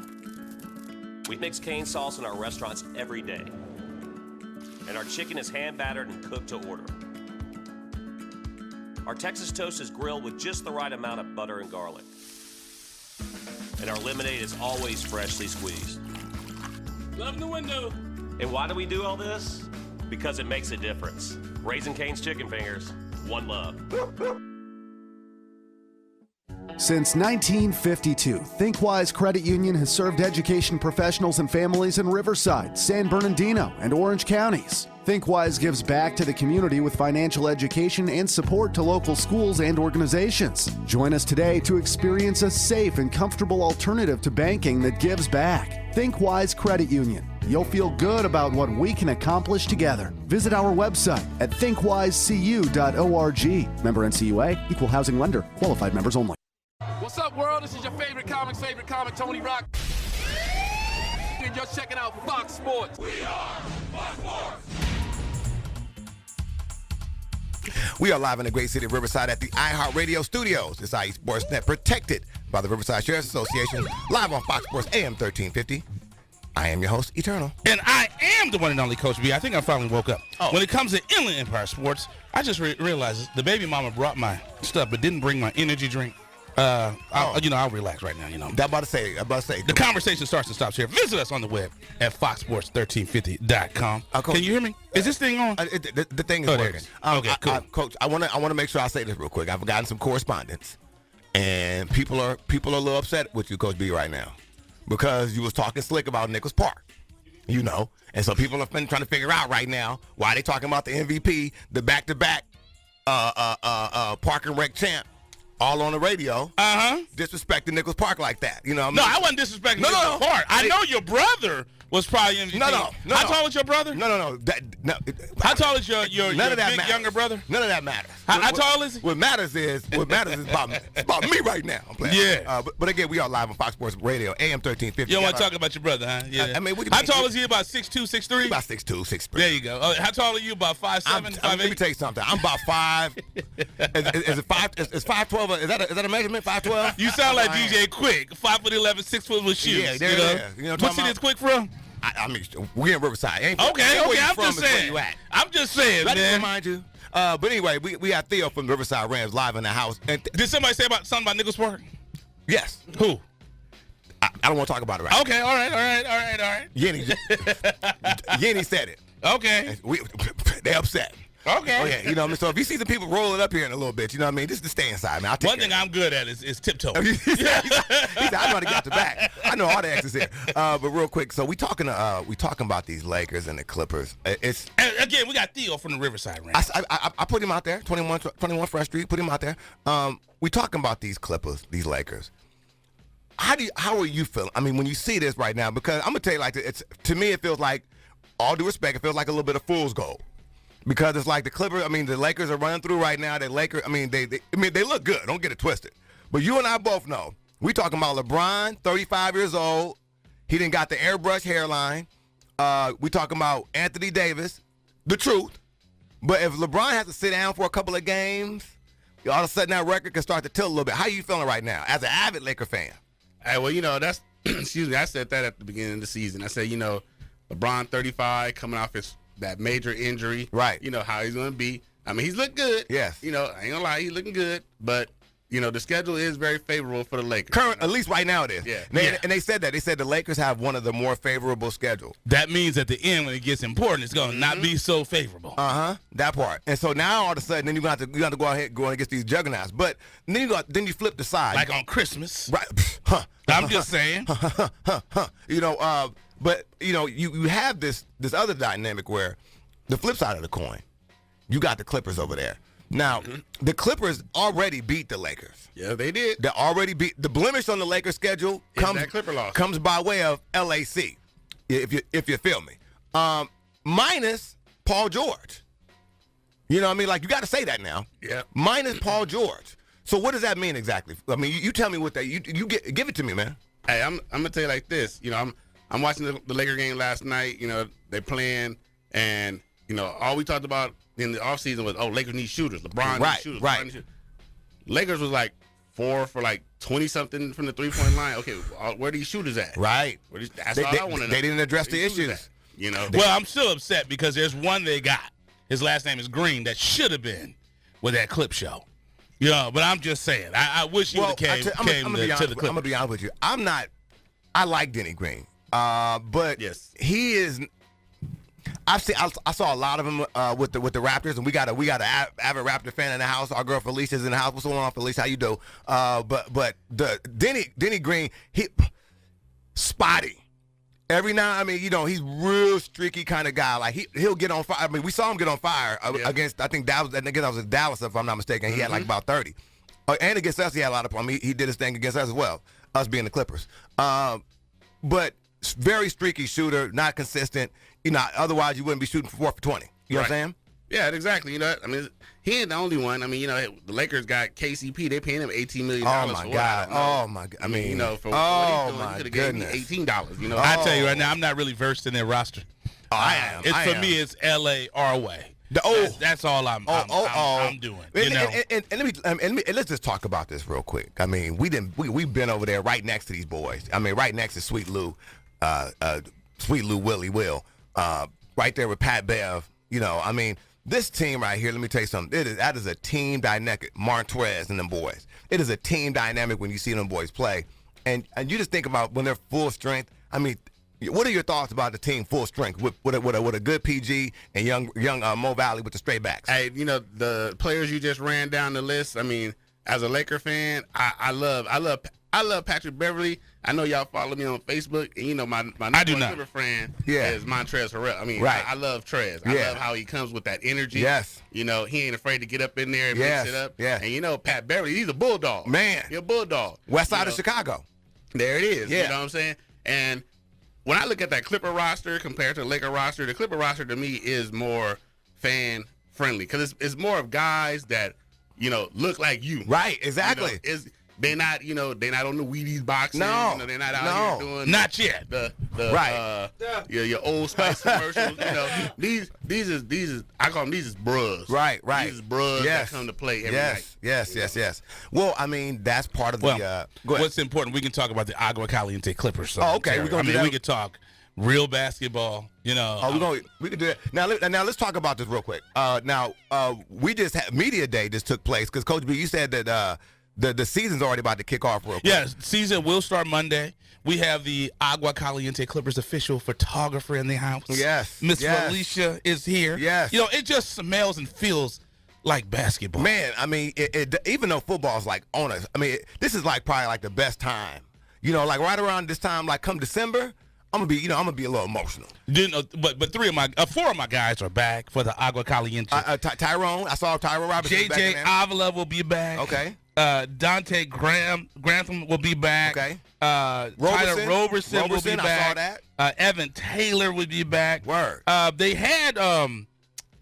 We mix cane sauce in our restaurants every day. And our chicken is hand-battered and cooked to order. Our Texas toast is grilled with just the right amount of butter and garlic. And our lemonade is always freshly squeezed. Love the window. And why do we do all this? Because it makes a difference. Raising Cane's Chicken Fingers, one love. Since 1952, ThinkWise Credit Union has served education professionals and families in Riverside, San Bernardino, and Orange counties. ThinkWise gives back to the community with financial education and support to local schools and organizations. Join us today to experience a safe and comfortable alternative to banking that gives back. ThinkWise Credit Union. You'll feel good about what we can accomplish together. Visit our website at thinkwisecu.org. Member NCUA, Equal Housing Lender, qualified members only. What's up, world? This is your favorite comic, Tony Rock. And you're checking out Fox Sports. We are Fox Sports. We are live in the great city of Riverside at the iHeartRadio studios. It's IE Sportsnet, protected by the Riverside Sheriff's Association, live on Fox Sports AM 1350. I am your host, Eternal. And I am the one and only Coach B. I think I finally woke up. When it comes to Inland Empire Sports, I just realized the baby mama brought my stuff but didn't bring my energy drink. I'll relax right now, I'm about to say. The conversation starts and stops here. Visit us on the web at foxsports1350.com. Can you hear me? Is this thing on? The thing is working. Okay, cool. Coach, I want to make sure I say this real quick. I've gotten some correspondence, and people are a little upset with you, Coach B, right now, because you was talking slick about Nichols Park, and so people are trying to figure out right now why they talking about the MVP, the back-to-back Park and Rec champ, all on the radio, disrespecting Nichols Park like that. You know what I mean? No, I wasn't disrespecting Nichols Park. I know your brother was probably MVP. No. How tall is your brother? No. How tall is your none of that big matters. younger brother? None of that matters. How tall is he? What matters is about me right now. I'm playing. Yeah. But again, we are live on Fox Sports Radio, AM 1350. You don't want to talk about your brother, huh? Yeah. I mean, how tall is he? About 6'2", 6'3"? About 6'2", 6'3". There you go. How tall are you? About 5'7", 5'8"? Let me tell you something. I'm about 5. Is it 5? Is 5'12"? Is that a measurement? 5'12"? You sound like DJ Quick. 5'11", 6 foot with shoes. Yeah, there it is. You know what city is Quick from? I mean, we're in Riverside. Okay. I'm just saying. I'm just saying, Let man. me remind you. But anyway, we have Theo from the Riverside Rams live in the house. And did somebody say something about Nichols Park? Yes. Who? I don't want to talk about it right Okay, all right. Yenny said it. Okay. They upset. Okay. Oh, yeah. You know what I mean? So if you see some people rolling up here in a little bit, you know what I mean? Just to stay inside, man. One thing I'm good at is tiptoe. He said, I know how to get the back. I know all the exits here. But real quick, so we talking about these Lakers and the Clippers. And again, we got Theo from the Riverside Rams. I put him out there, 21 Fresh Street, put him out there. We talking about these Clippers, these Lakers. How are you feeling? I mean, when you see this right now, because I'm gonna tell you like this, to me it feels like, all due respect, it feels like a little bit of fool's gold. Because it's like the Clippers, I mean, the Lakers are running through right now. The Lakers, I mean, they look good. Don't get it twisted. But you and I both know, we talking about LeBron, 35 years old. He didn't got the airbrush hairline. We talking about Anthony Davis, the truth. But if LeBron has to sit down for a couple of games, all of a sudden that record can start to tilt a little bit. How you feeling right now as an avid Laker fan? Hey, well, that's, excuse me, I said that at the beginning of the season. I said, LeBron 35 coming off that major injury. Right. You know how he's going to be. I mean, he's looked good. Yes. I ain't going to lie, he's looking good. But, the schedule is very favorable for the Lakers. At least right now it is. Yeah. And they said that. They said the Lakers have one of the more favorable schedules. That means at the end, when it gets important, it's going to not be so favorable. That part. And so now all of a sudden, then you have to go ahead and go against these juggernauts. But then you flip the side. Like on Christmas. Right. I'm just saying. But you have this other dynamic where the flip side of the coin, you got the Clippers over there. Now, the Clippers already beat the Lakers. Yeah, they did. They already beat. The blemish on the Lakers schedule comes by way of LAC, if you feel me. Minus Paul George. You know what I mean? Like, you got to say that now. Yeah. Minus Paul George. So what does that mean exactly? I mean, you tell me what that. You give it to me, man. Hey, I'm gonna tell you like this. I'm watching the Laker game last night. They playing, and all we talked about in the offseason was, Lakers need shooters. LeBron needs shooters. Right. LeBron needs shooters. Lakers was like 4 for like 20-something from the 3-point line. Okay, where are these shooters at? Right. That's all I want to know. They didn't address the issues. Well, I'm still upset because there's one they got. His last name is Green. That should have been with that clip show. But I'm just saying. I wish you would have came to the Clippers. I'm gonna be honest with you. I like Denny Green. But yes, he is. I saw a lot of him with the Raptors, and we got an avid Raptor fan in the house. Our girl Felicia's in the house. What's going on, Felicia? How you do? But the Denny Green, he spotty. Every now, he's real streaky kind of guy. Like he'll get on fire. I mean, we saw him get on fire against. I think that was Dallas, if I'm not mistaken. He had like about 30. And against us, he had a lot of problems. He did his thing against us as well. Us being the Clippers. But very streaky shooter, not consistent. Otherwise you wouldn't be shooting 4 for 20. You know what I'm saying? Yeah, exactly. He ain't the only one. The Lakers got KCP. They paying him $18 million. Oh my God. Oh my God. For what he's doing, he could have gave me $18. I tell you right now, I'm not really versed in their roster. I am. For me, it's LA our way. That's all I'm doing. And let's just talk about this real quick. We've been over there right next to these boys. Right next to Sweet Lou Willie Will, right there with Pat Bev. This team right here, let me tell you something. That is a team dynamic. Montrez and them boys. It is a team dynamic when you see them boys play. And you just think about when they're full strength. What are your thoughts about the team full strength with a good PG and young Mo Valley with the straight backs? Hey, the players you just ran down the list. As a Laker fan, I love I love Patrick Beverly. I know y'all follow me on Facebook, and you know my I do not. favorite friend Yeah. is Montrez Harrell. I mean, Right. I love Trez. I Yeah. love how he comes with that energy. Yes. You know, he ain't afraid to get up in there and Yes. mix it up. Yeah. And you know, Pat Beverly, he's a bulldog. Man. He's a bulldog. West You side know, of Chicago. There it is. Yeah. You know what I'm saying? And when I look at that Clipper roster compared to the Laker roster, the Clipper roster to me is more fan friendly because it's more of guys that, you know, look like you. Right, exactly. You know, they're not on the Wheaties boxing. No. You know, they're not out here doing Not yet. the Right. your Old Spice commercials. You know, these is I call them these is bros. Right. These is bros Yes. that come to play every night. Yes. Well, I mean, that's part of the. Well, go ahead. what's important, we can talk about the Agua Caliente Clippers. So Oh, okay, we're gonna do that. we could talk real basketball. You know. Oh, we can do that. Now let's talk about this real quick. We just had media day just took place because Coach B, you said that the season's already about to kick off real quick. Yeah, season will start Monday. We have the Agua Caliente Clippers official photographer in the house. Yes, Miss yes. Felicia is here. Yes. You know, it just smells and feels like basketball. Man, I mean, even though football's like on us, I mean, this is like probably like the best time. You know, like right around this time, like come December, I'm gonna be a little emotional. But four of my guys are back for the Agua Caliente. Tyrone, I saw Tyrone Robinson. JJ Avila will be back. Okay. Dante Grantham will be back. Okay. Tyler Roberson will be back. I saw that. Evan Taylor will be back. Word. They had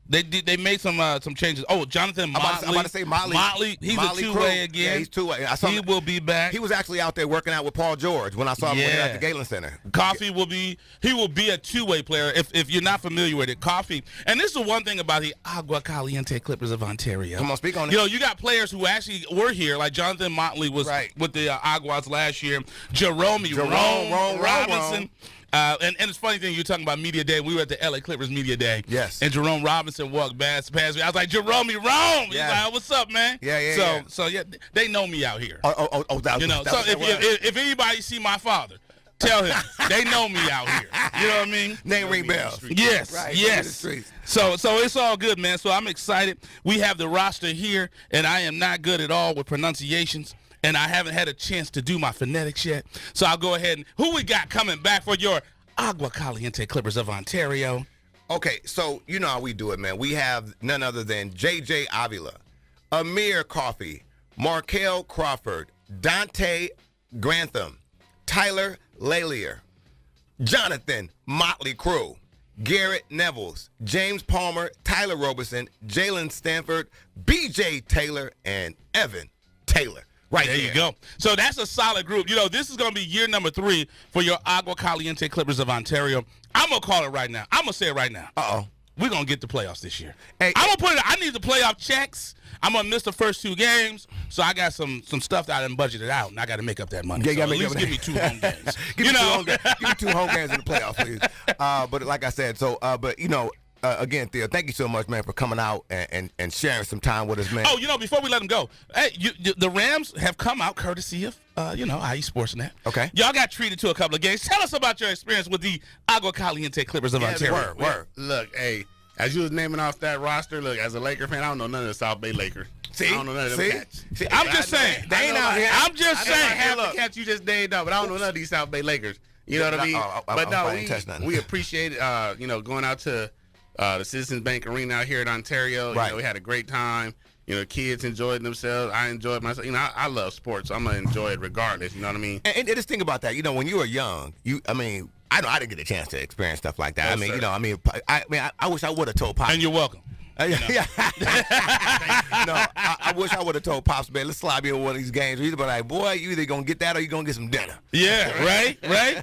they made some changes. Oh, Jonathan Motley. I'm about to say Motley. He's Motley a two-way Crew. again. Yeah, he's two-way. He will be back. He was actually out there working out with Paul George when I saw him at the Galen Center. Coffee will be a two-way player. If you're not familiar with it, Coffee. And this is the one thing about the Agua Caliente Clippers of Ontario. Come on, speak on it. You know, you got players who actually were here, like Jonathan Motley was with the Aguas last year. Jerome Robinson. And it's funny thing, you're talking about media day. We were at the LA Clippers media day. Yes. And Jerome Robinson walked past me. I was like, Jerome. He's like, what's up, man? So they know me out here. You know, so if anybody see my father, tell him they know me out here. You know what I mean? Name ring bells. Yes, right, yes. So it's all good, man. So I'm excited. We have the roster here, and I am not good at all with pronunciations. And I haven't had a chance to do my phonetics yet. So I'll go ahead and who we got coming back for your Agua Caliente Clippers of Ontario? Okay, so you know how we do it, man. We have none other than JJ Avila, Amir Coffey, Markel Crawford, Dante Grantham, Tyler Lalier, Jonathan Motley Crew, Garrett Nevels, James Palmer, Tyler Roberson, Jalen Stanford, BJ Taylor, and Evan Taylor. Right there. You go. So that's a solid group. You know, this is going to be year number 3 for your Agua Caliente Clippers of Ontario. I'm going to call it right now. I'm going to say it right now. Uh-oh. We're going to get the playoffs this year. Hey, I'm going to put it, I need the playoff checks. I'm going to miss the first 2 games, so I got some stuff that I done budgeted out, and I got to make up that money. Yeah, so at least give me 2 home games. Give me 2 home games in the playoffs, please. But like I said, but you know, again, Theo, thank you so much, man, for coming out and sharing some time with us, man. Oh, you know, before we let them go, hey, the Rams have come out courtesy of, IE Sportsnet. Okay. Y'all got treated to a couple of games. Tell us about your experience with the Agua Caliente Clippers of Ontario. Word. Look, hey, as you was naming off that roster, look, as a Laker fan, I don't know none of the South Bay Lakers. See? I don't know none of them cats. See, I'm just saying. They ain't out here. I'm just saying. Half the cats you just named up, but I don't know none of these South Bay Lakers. You know what I mean? But no, we appreciate it, going out to the Citizens Bank Arena out here in Ontario. You know, we had a great time. You know, kids enjoyed themselves. I enjoyed myself. You know, I love sports, so I'm going to enjoy it regardless. You know what I mean? And just think about that. You know, when you were young, I didn't get a chance to experience stuff like that. I wish I would have told Pops. And you're welcome. Yeah. No, I wish I would have told Pops, man, let's slide me in one of these games. Or either be like, boy, you either going to get that or you going to get some dinner. Yeah, right?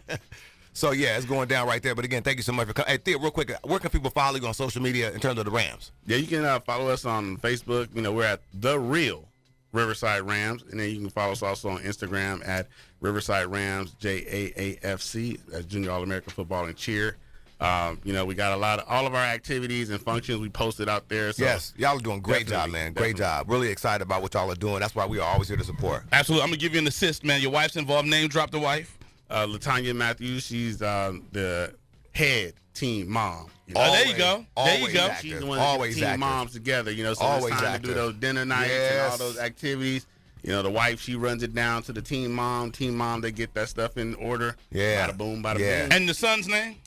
So, yeah, it's going down right there. But, again, thank you so much for coming. Hey, Theo, real quick, where can people follow you on social media in terms of the Rams? Yeah, you can follow us on Facebook. You know, we're at The Real Riverside Rams. And then you can follow us also on Instagram at Riverside Rams, JAAFC. That's Junior All-American Football and Cheer. You know, we got all of our activities and functions we posted out there. So yes, y'all are doing a great job, man. Great job. Really excited about what y'all are doing. That's why we are always here to support. Absolutely. I'm going to give you an assist, man. Your wife's involved. Name drop the wife. Latanya Matthews, she's the head team mom. You know? There you go. Active. She's the one that keeps team moms together. You know, so it's time to do those dinner nights and all those activities. the wife, she runs it down to the team mom. Team mom, they get that stuff in order. Yeah. Bada boom, bada boom. And the son's name?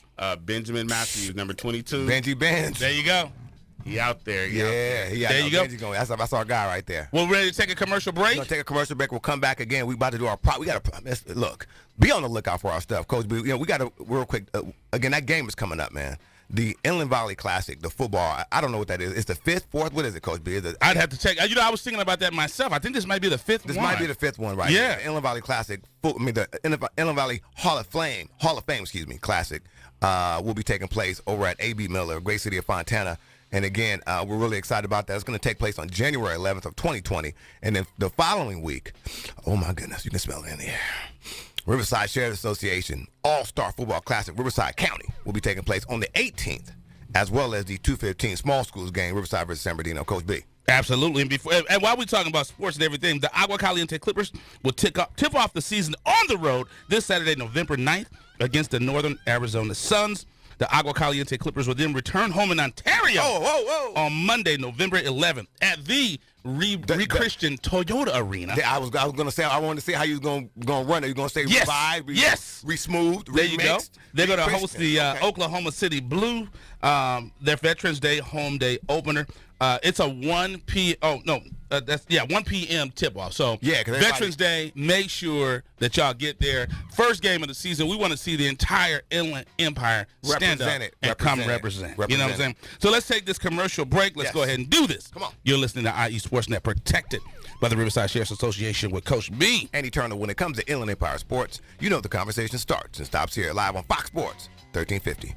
Benjamin Matthews, number 22. Benji Benz. There you go. He out there. He out there you go. That's our guy right there. We're ready to take a commercial break. We're gonna take a commercial break. We'll come back again. We about to do our we got to look. Be on the lookout for our stuff, Coach B. We got to real quick. Again, that game is coming up, man. The Inland Valley Classic, the football. I don't know what that is. It's the 5th, 4th. What is it, Coach B? I'd have to check. I was thinking about that myself. I think this might be the 5th. This might be the 5th one, right? Yeah. The Inland Valley Classic. The Inland Valley Hall of Fame. Classic will be taking place over at A.B. Miller, great city of Fontana. And again, we're really excited about that. It's going to take place on January 11th of 2020. And then the following week, oh my goodness, you can smell it in the air. Riverside Sheriff Association All-Star Football Classic, Riverside County, will be taking place on the 18th, as well as the 215 Small Schools game, Riverside versus San Bernardino. Coach B. Absolutely. And while we're talking about sports and everything, the Agua Caliente Clippers will tip off the season on the road this Saturday, November 9th, against the Northern Arizona Suns. The Agua Caliente Clippers will then return home in Ontario on Monday, November 11th at the Christian Toyota Arena. I was going to say, I wanted to see how you was going to run it. You're going to say revive, re-smooth, there you go. They're going to host the okay. Oklahoma City Blue, their Veterans Day home day opener. It's a 1 p.m. tip-off. So Veterans Day, make sure that y'all get there. First game of the season, we want to see the entire Inland Empire stand up and come represent. You know what I'm saying? So let's take this commercial break. Let's go ahead and do this. Come on. You're listening to IE Sportsnet, protected by the Riverside Sheriff's Association with Coach B. And Eternal. When it comes to Inland Empire Sports, you know the conversation starts and stops here live on Fox Sports 1350.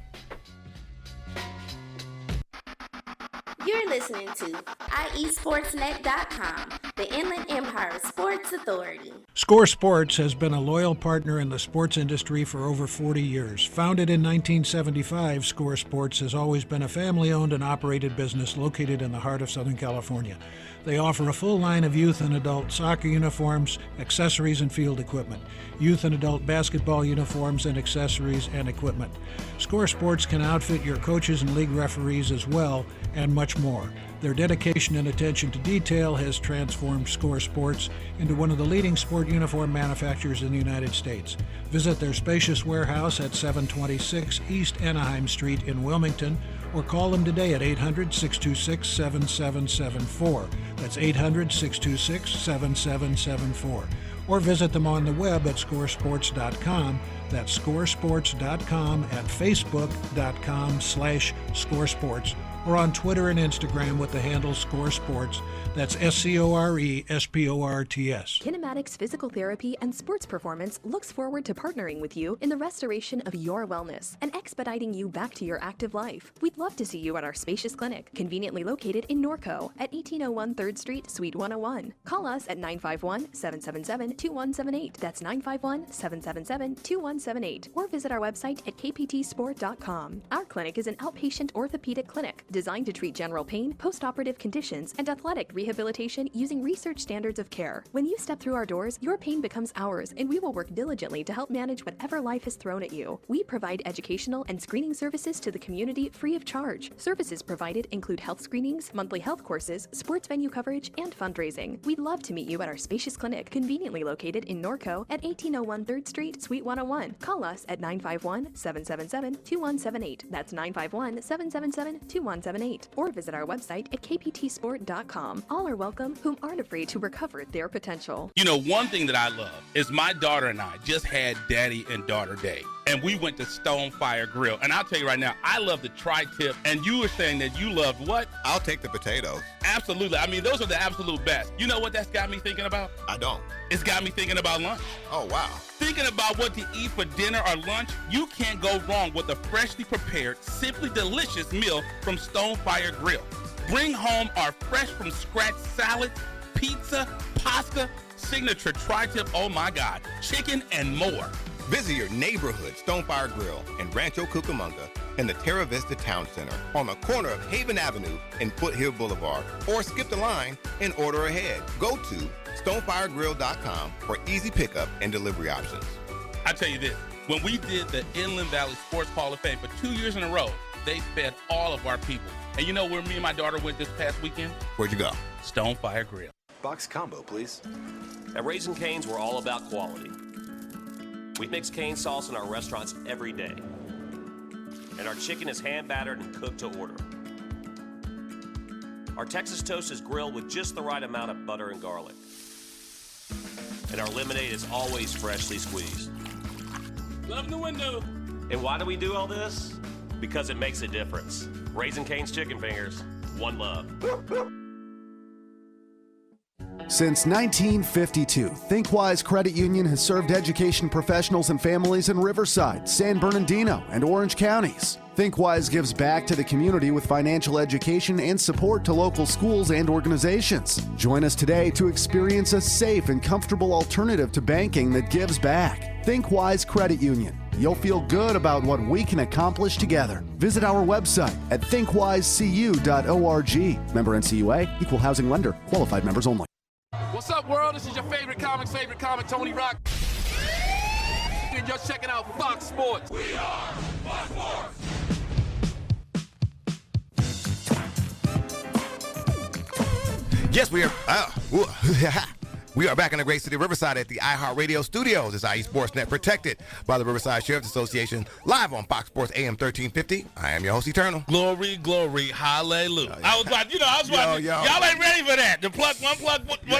You're listening to IESportsNet.com, the Inland Empire Sports Authority. Score Sports has been a loyal partner in the sports industry for over 40 years. Founded in 1975, Score Sports has always been a family-owned and operated business located in the heart of Southern California. They offer a full line of youth and adult soccer uniforms, accessories, and field equipment, youth and adult basketball uniforms and accessories and equipment. Score Sports can outfit your coaches and league referees as well, and much more. Their dedication and attention to detail has transformed Score Sports into one of the leading sport uniform manufacturers in the United States. Visit their spacious warehouse at 726 East Anaheim Street in Wilmington, or call them today at 800-626-7774. That's 800-626-7774. Or visit them on the web at scoresports.com. That's scoresports.com, at facebook.com/scoresports, or on Twitter and Instagram with the handle Score Sports. That's SCORESPORTS. Kinematics Physical Therapy and Sports Performance looks forward to partnering with you in the restoration of your wellness and expediting you back to your active life. We'd love to see you at our spacious clinic, conveniently located in Norco at 1801 3rd Street, Suite 101. Call us at 951-777-2178. That's 951-777-2178. Or visit our website at kptsport.com. Our clinic is an outpatient orthopedic clinic designed to treat general pain, post-operative conditions, and athletic rehabilitation using research standards of care. When you step through our doors, your pain becomes ours, and we will work diligently to help manage whatever life has thrown at you. We provide educational and screening services to the community free of charge. Services provided include health screenings, monthly health courses, sports venue coverage, and fundraising. We'd love to meet you at our spacious clinic, conveniently located in Norco at 1801 3rd Street, Suite 101. Call us at 951-777-2178. That's 951-777-2178. Or visit our website at kptsport.com. All are welcome whom aren't afraid to recover their potential. You know, one thing that I love is my daughter and I just had Daddy and Daughter Day, and we went to Stonefire Grill. And I'll tell you right now, I love the tri-tip, and you were saying that you loved what? I'll take the potatoes. Absolutely. I mean, those are the absolute best. You know what that's got me thinking about? I don't. It's got me thinking about lunch. Oh, wow. Thinking about what to eat for dinner or lunch, you can't go wrong with a freshly prepared, simply delicious meal from Stonefire Grill. Bring home our fresh from scratch salad, pizza, pasta, signature tri-tip, oh my God, chicken and more. Visit your neighborhood Stonefire Grill in Rancho Cucamonga in the Terra Vista Town Center on the corner of Haven Avenue and Foothill Boulevard, or skip the line and order ahead. Go to stonefiregrill.com for easy pickup and delivery options. I tell you this, when we did the Inland Valley Sports Hall of Fame for 2 years in a row, they fed all of our people. And you know where me and my daughter went this past weekend? Where'd you go? Stonefire Grill. Box combo, please. At Raising Cane's, we're all about quality. We mix cane sauce in our restaurants every day. And our chicken is hand battered and cooked to order. Our Texas toast is grilled with just the right amount of butter and garlic. And our lemonade is always freshly squeezed. Love the window. And why do we do all this? Because it makes a difference. Raising Cane's Chicken Fingers, one love. Since 1952, ThinkWise Credit Union has served education professionals and families in Riverside, San Bernardino, and Orange counties. ThinkWise gives back to the community with financial education and support to local schools and organizations. Join us today to experience a safe and comfortable alternative to banking that gives back. ThinkWise Credit Union. You'll feel good about what we can accomplish together. Visit our website at thinkwisecu.org. Member NCUA, Equal Housing Lender, qualified members only. What's up, world? This is your favorite comic, Tony Rock. And you're checking out Fox Sports. We are Fox Sports. Yes, we are. We are back in the great city of Riverside at the iHeartRadio studios. It's IE Sportsnet, protected by the Riverside Sheriff's Association, live on Fox Sports AM 1350. I am your host, Eternal. Glory, glory, hallelujah. Yeah. I was watching. Y'all ain't ready for that. The plug one,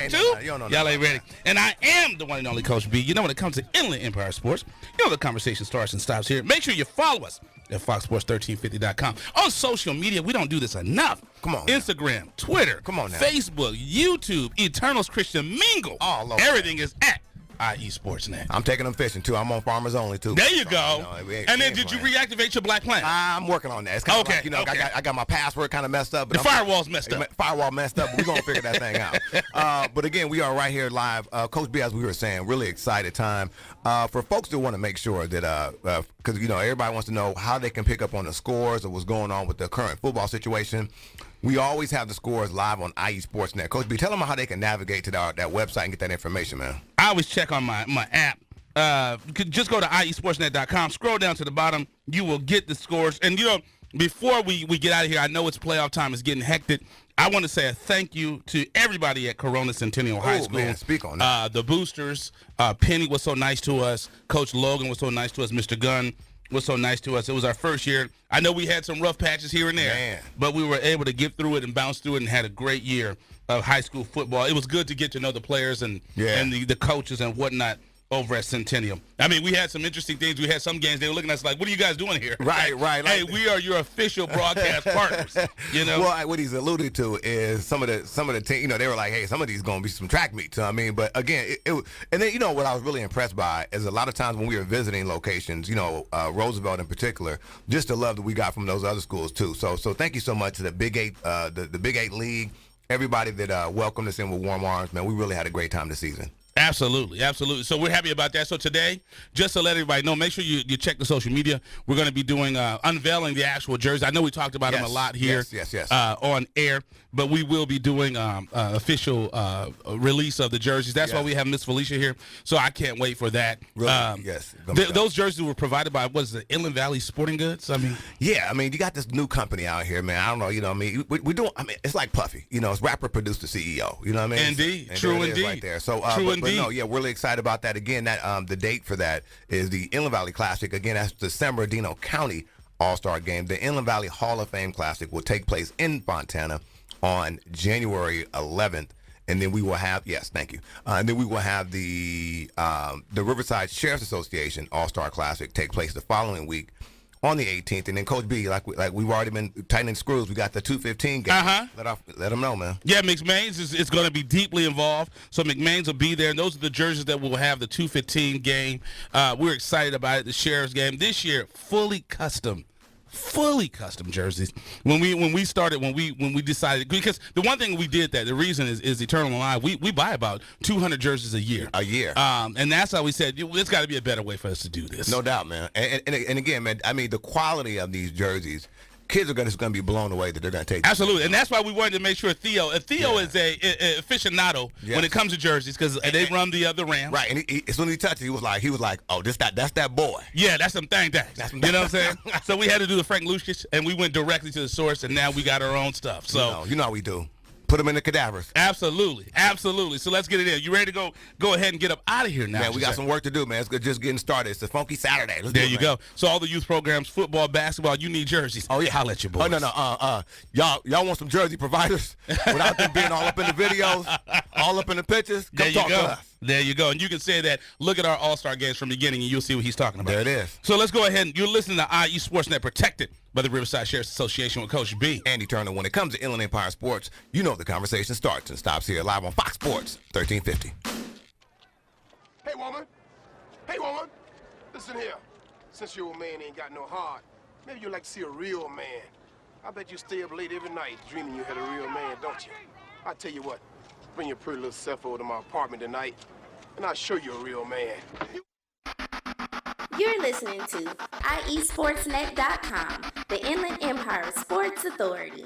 two. Y'all ain't ready. And I am the one and only Coach B. You know, when it comes to Inland Empire Sports, you know the conversation starts and stops here. Make sure you follow us at foxsports1350.com. On social media, we don't do this enough. Come on. Instagram, Now. Twitter, Come on now. Facebook, YouTube, Eternal's Christian Mingle. All over. Everything is at IE Sportsnet. I'm taking them fishing, too. I'm on Farmers Only, too. There you go. You know, And then did you reactivate your Black Planet? I'm working on that. It's kind of Okay, like, okay. I got my password kind of messed up. But The firewall's messed up. Firewall messed up, but we're going to figure that thing out. But again, we are right here live. Coach B, as we were saying, really excited time. For folks that want to make sure that, because, you know, everybody wants to know how they can pick up on the scores or what's going on with the current football situation. We always have the scores live on IE Sportsnet. Coach B, tell them how they can navigate to that website and get that information, man. I always check on my app. You could just go to iesportsnet.com, scroll down to the bottom. You will get the scores. And, you know, before we get out of here, I know it's playoff time. It's getting hectic. I want to say a thank you to everybody at Corona Centennial High School. Man, speak on that. The boosters. Penny was so nice to us. Coach Logan was so nice to us. Mr. Gunn was so nice to us. It was our first year. I know we had some rough patches here and there, Man. but we were able to get through it and bounce through it and had a great year of high school football. It was good to get to know the players and the coaches and whatnot over at Centennial. I mean, we had some interesting things. We had some games, they were looking at us like, what are you guys doing here? Right. Hey, we are your official broadcast partners. You know? Well, what he's alluded to is some of the team, you know, they were like, hey, some of these going to be some track meets. I mean, but again, and then, you know, what I was really impressed by is a lot of times when we were visiting locations, you know, Roosevelt in particular, just the love that we got from those other schools too. So thank you so much to the Big Eight, the Big Eight League, everybody that welcomed us in with warm arms, man. We really had a great time this season. Absolutely. So we're happy about that. So today, just to let everybody know, make sure you check the social media. We're going to be doing unveiling the actual jerseys. I know we talked about them a lot here on air, but we will be doing official release of the jerseys. That's why we have Miss Felicia here. So I can't wait for that. Really? Those jerseys were provided by, what is it, Inland Valley Sporting Goods? I mean, you got this new company out here, man. I don't know, you know what I mean? We doing, I mean, it's like Puffy. You know, it's rapper produced the CEO. You know what I mean? Indeed. And True there it is indeed. right there. So, True but indeed. no, yeah, we're really excited about that. Again, that the date for that is the Inland Valley Classic. Again, that's the San Bernardino County All-Star Game. The Inland Valley Hall of Fame Classic will take place in Fontana on January 11th. And then we will have, and then we will have the Riverside Sheriff's Association All-Star Classic take place the following week on the 18th. And then Coach B, like we've already been tightening screws, we got the 215 game. Let them know, man. Yeah, McMains is going to be deeply involved. So McMains will be there. And those are the jerseys that will have the 215 game. We're excited about it. The Sheriff's game this year, fully custom jerseys. When we decided, because the one thing we did that the reason is Eternal Alive, we buy about 200 jerseys a year. And that's how we said there's got to be a better way for us to do this. No doubt, man. And again, man, I mean, the quality of these jerseys, kids are going to be blown away that they're going to take. Absolutely, and that's why we wanted to make sure Theo is a aficionado when it comes to jerseys, because they run the Rams. Right, and as soon as he touched it, he was like, oh, that's that boy. Yeah, that's some thang. You know what I'm saying? So we had to do the Frank Lucius, and we went directly to the source, and now we got our own stuff. So you know how we do. Put them in the cadavers. Absolutely. So let's get it in. You ready to go ahead and get up out of here now? Man, we got some work to do, man. It's just getting started. It's a funky Saturday. Let's there do it, you man. go. So all the youth programs, football, basketball, you need jerseys. Oh yeah, holla at your boys. Oh no. Y'all want some jersey providers without them being all up in the videos, all up in the pictures? Come talk to us. There you go. And you can say that. Look at our All-Star games from the beginning, and you'll see what he's talking about. There it is. So let's go ahead. You're listening to IE Sportsnet, protected by the Riverside Sheriff's Association with Coach B. Andy Turner. When it comes to Inland Empire Sports, you know the conversation starts and stops here live on Fox Sports 1350. Hey, woman. Listen here. Since your old man ain't got no heart, maybe you'd like to see a real man. I bet you stay up late every night dreaming you had a real man, don't you? I tell you what, bring your pretty little self over to my apartment tonight, and I'll show you a real man. You're listening to IESportsnet.com, the Inland Empire Sports Authority.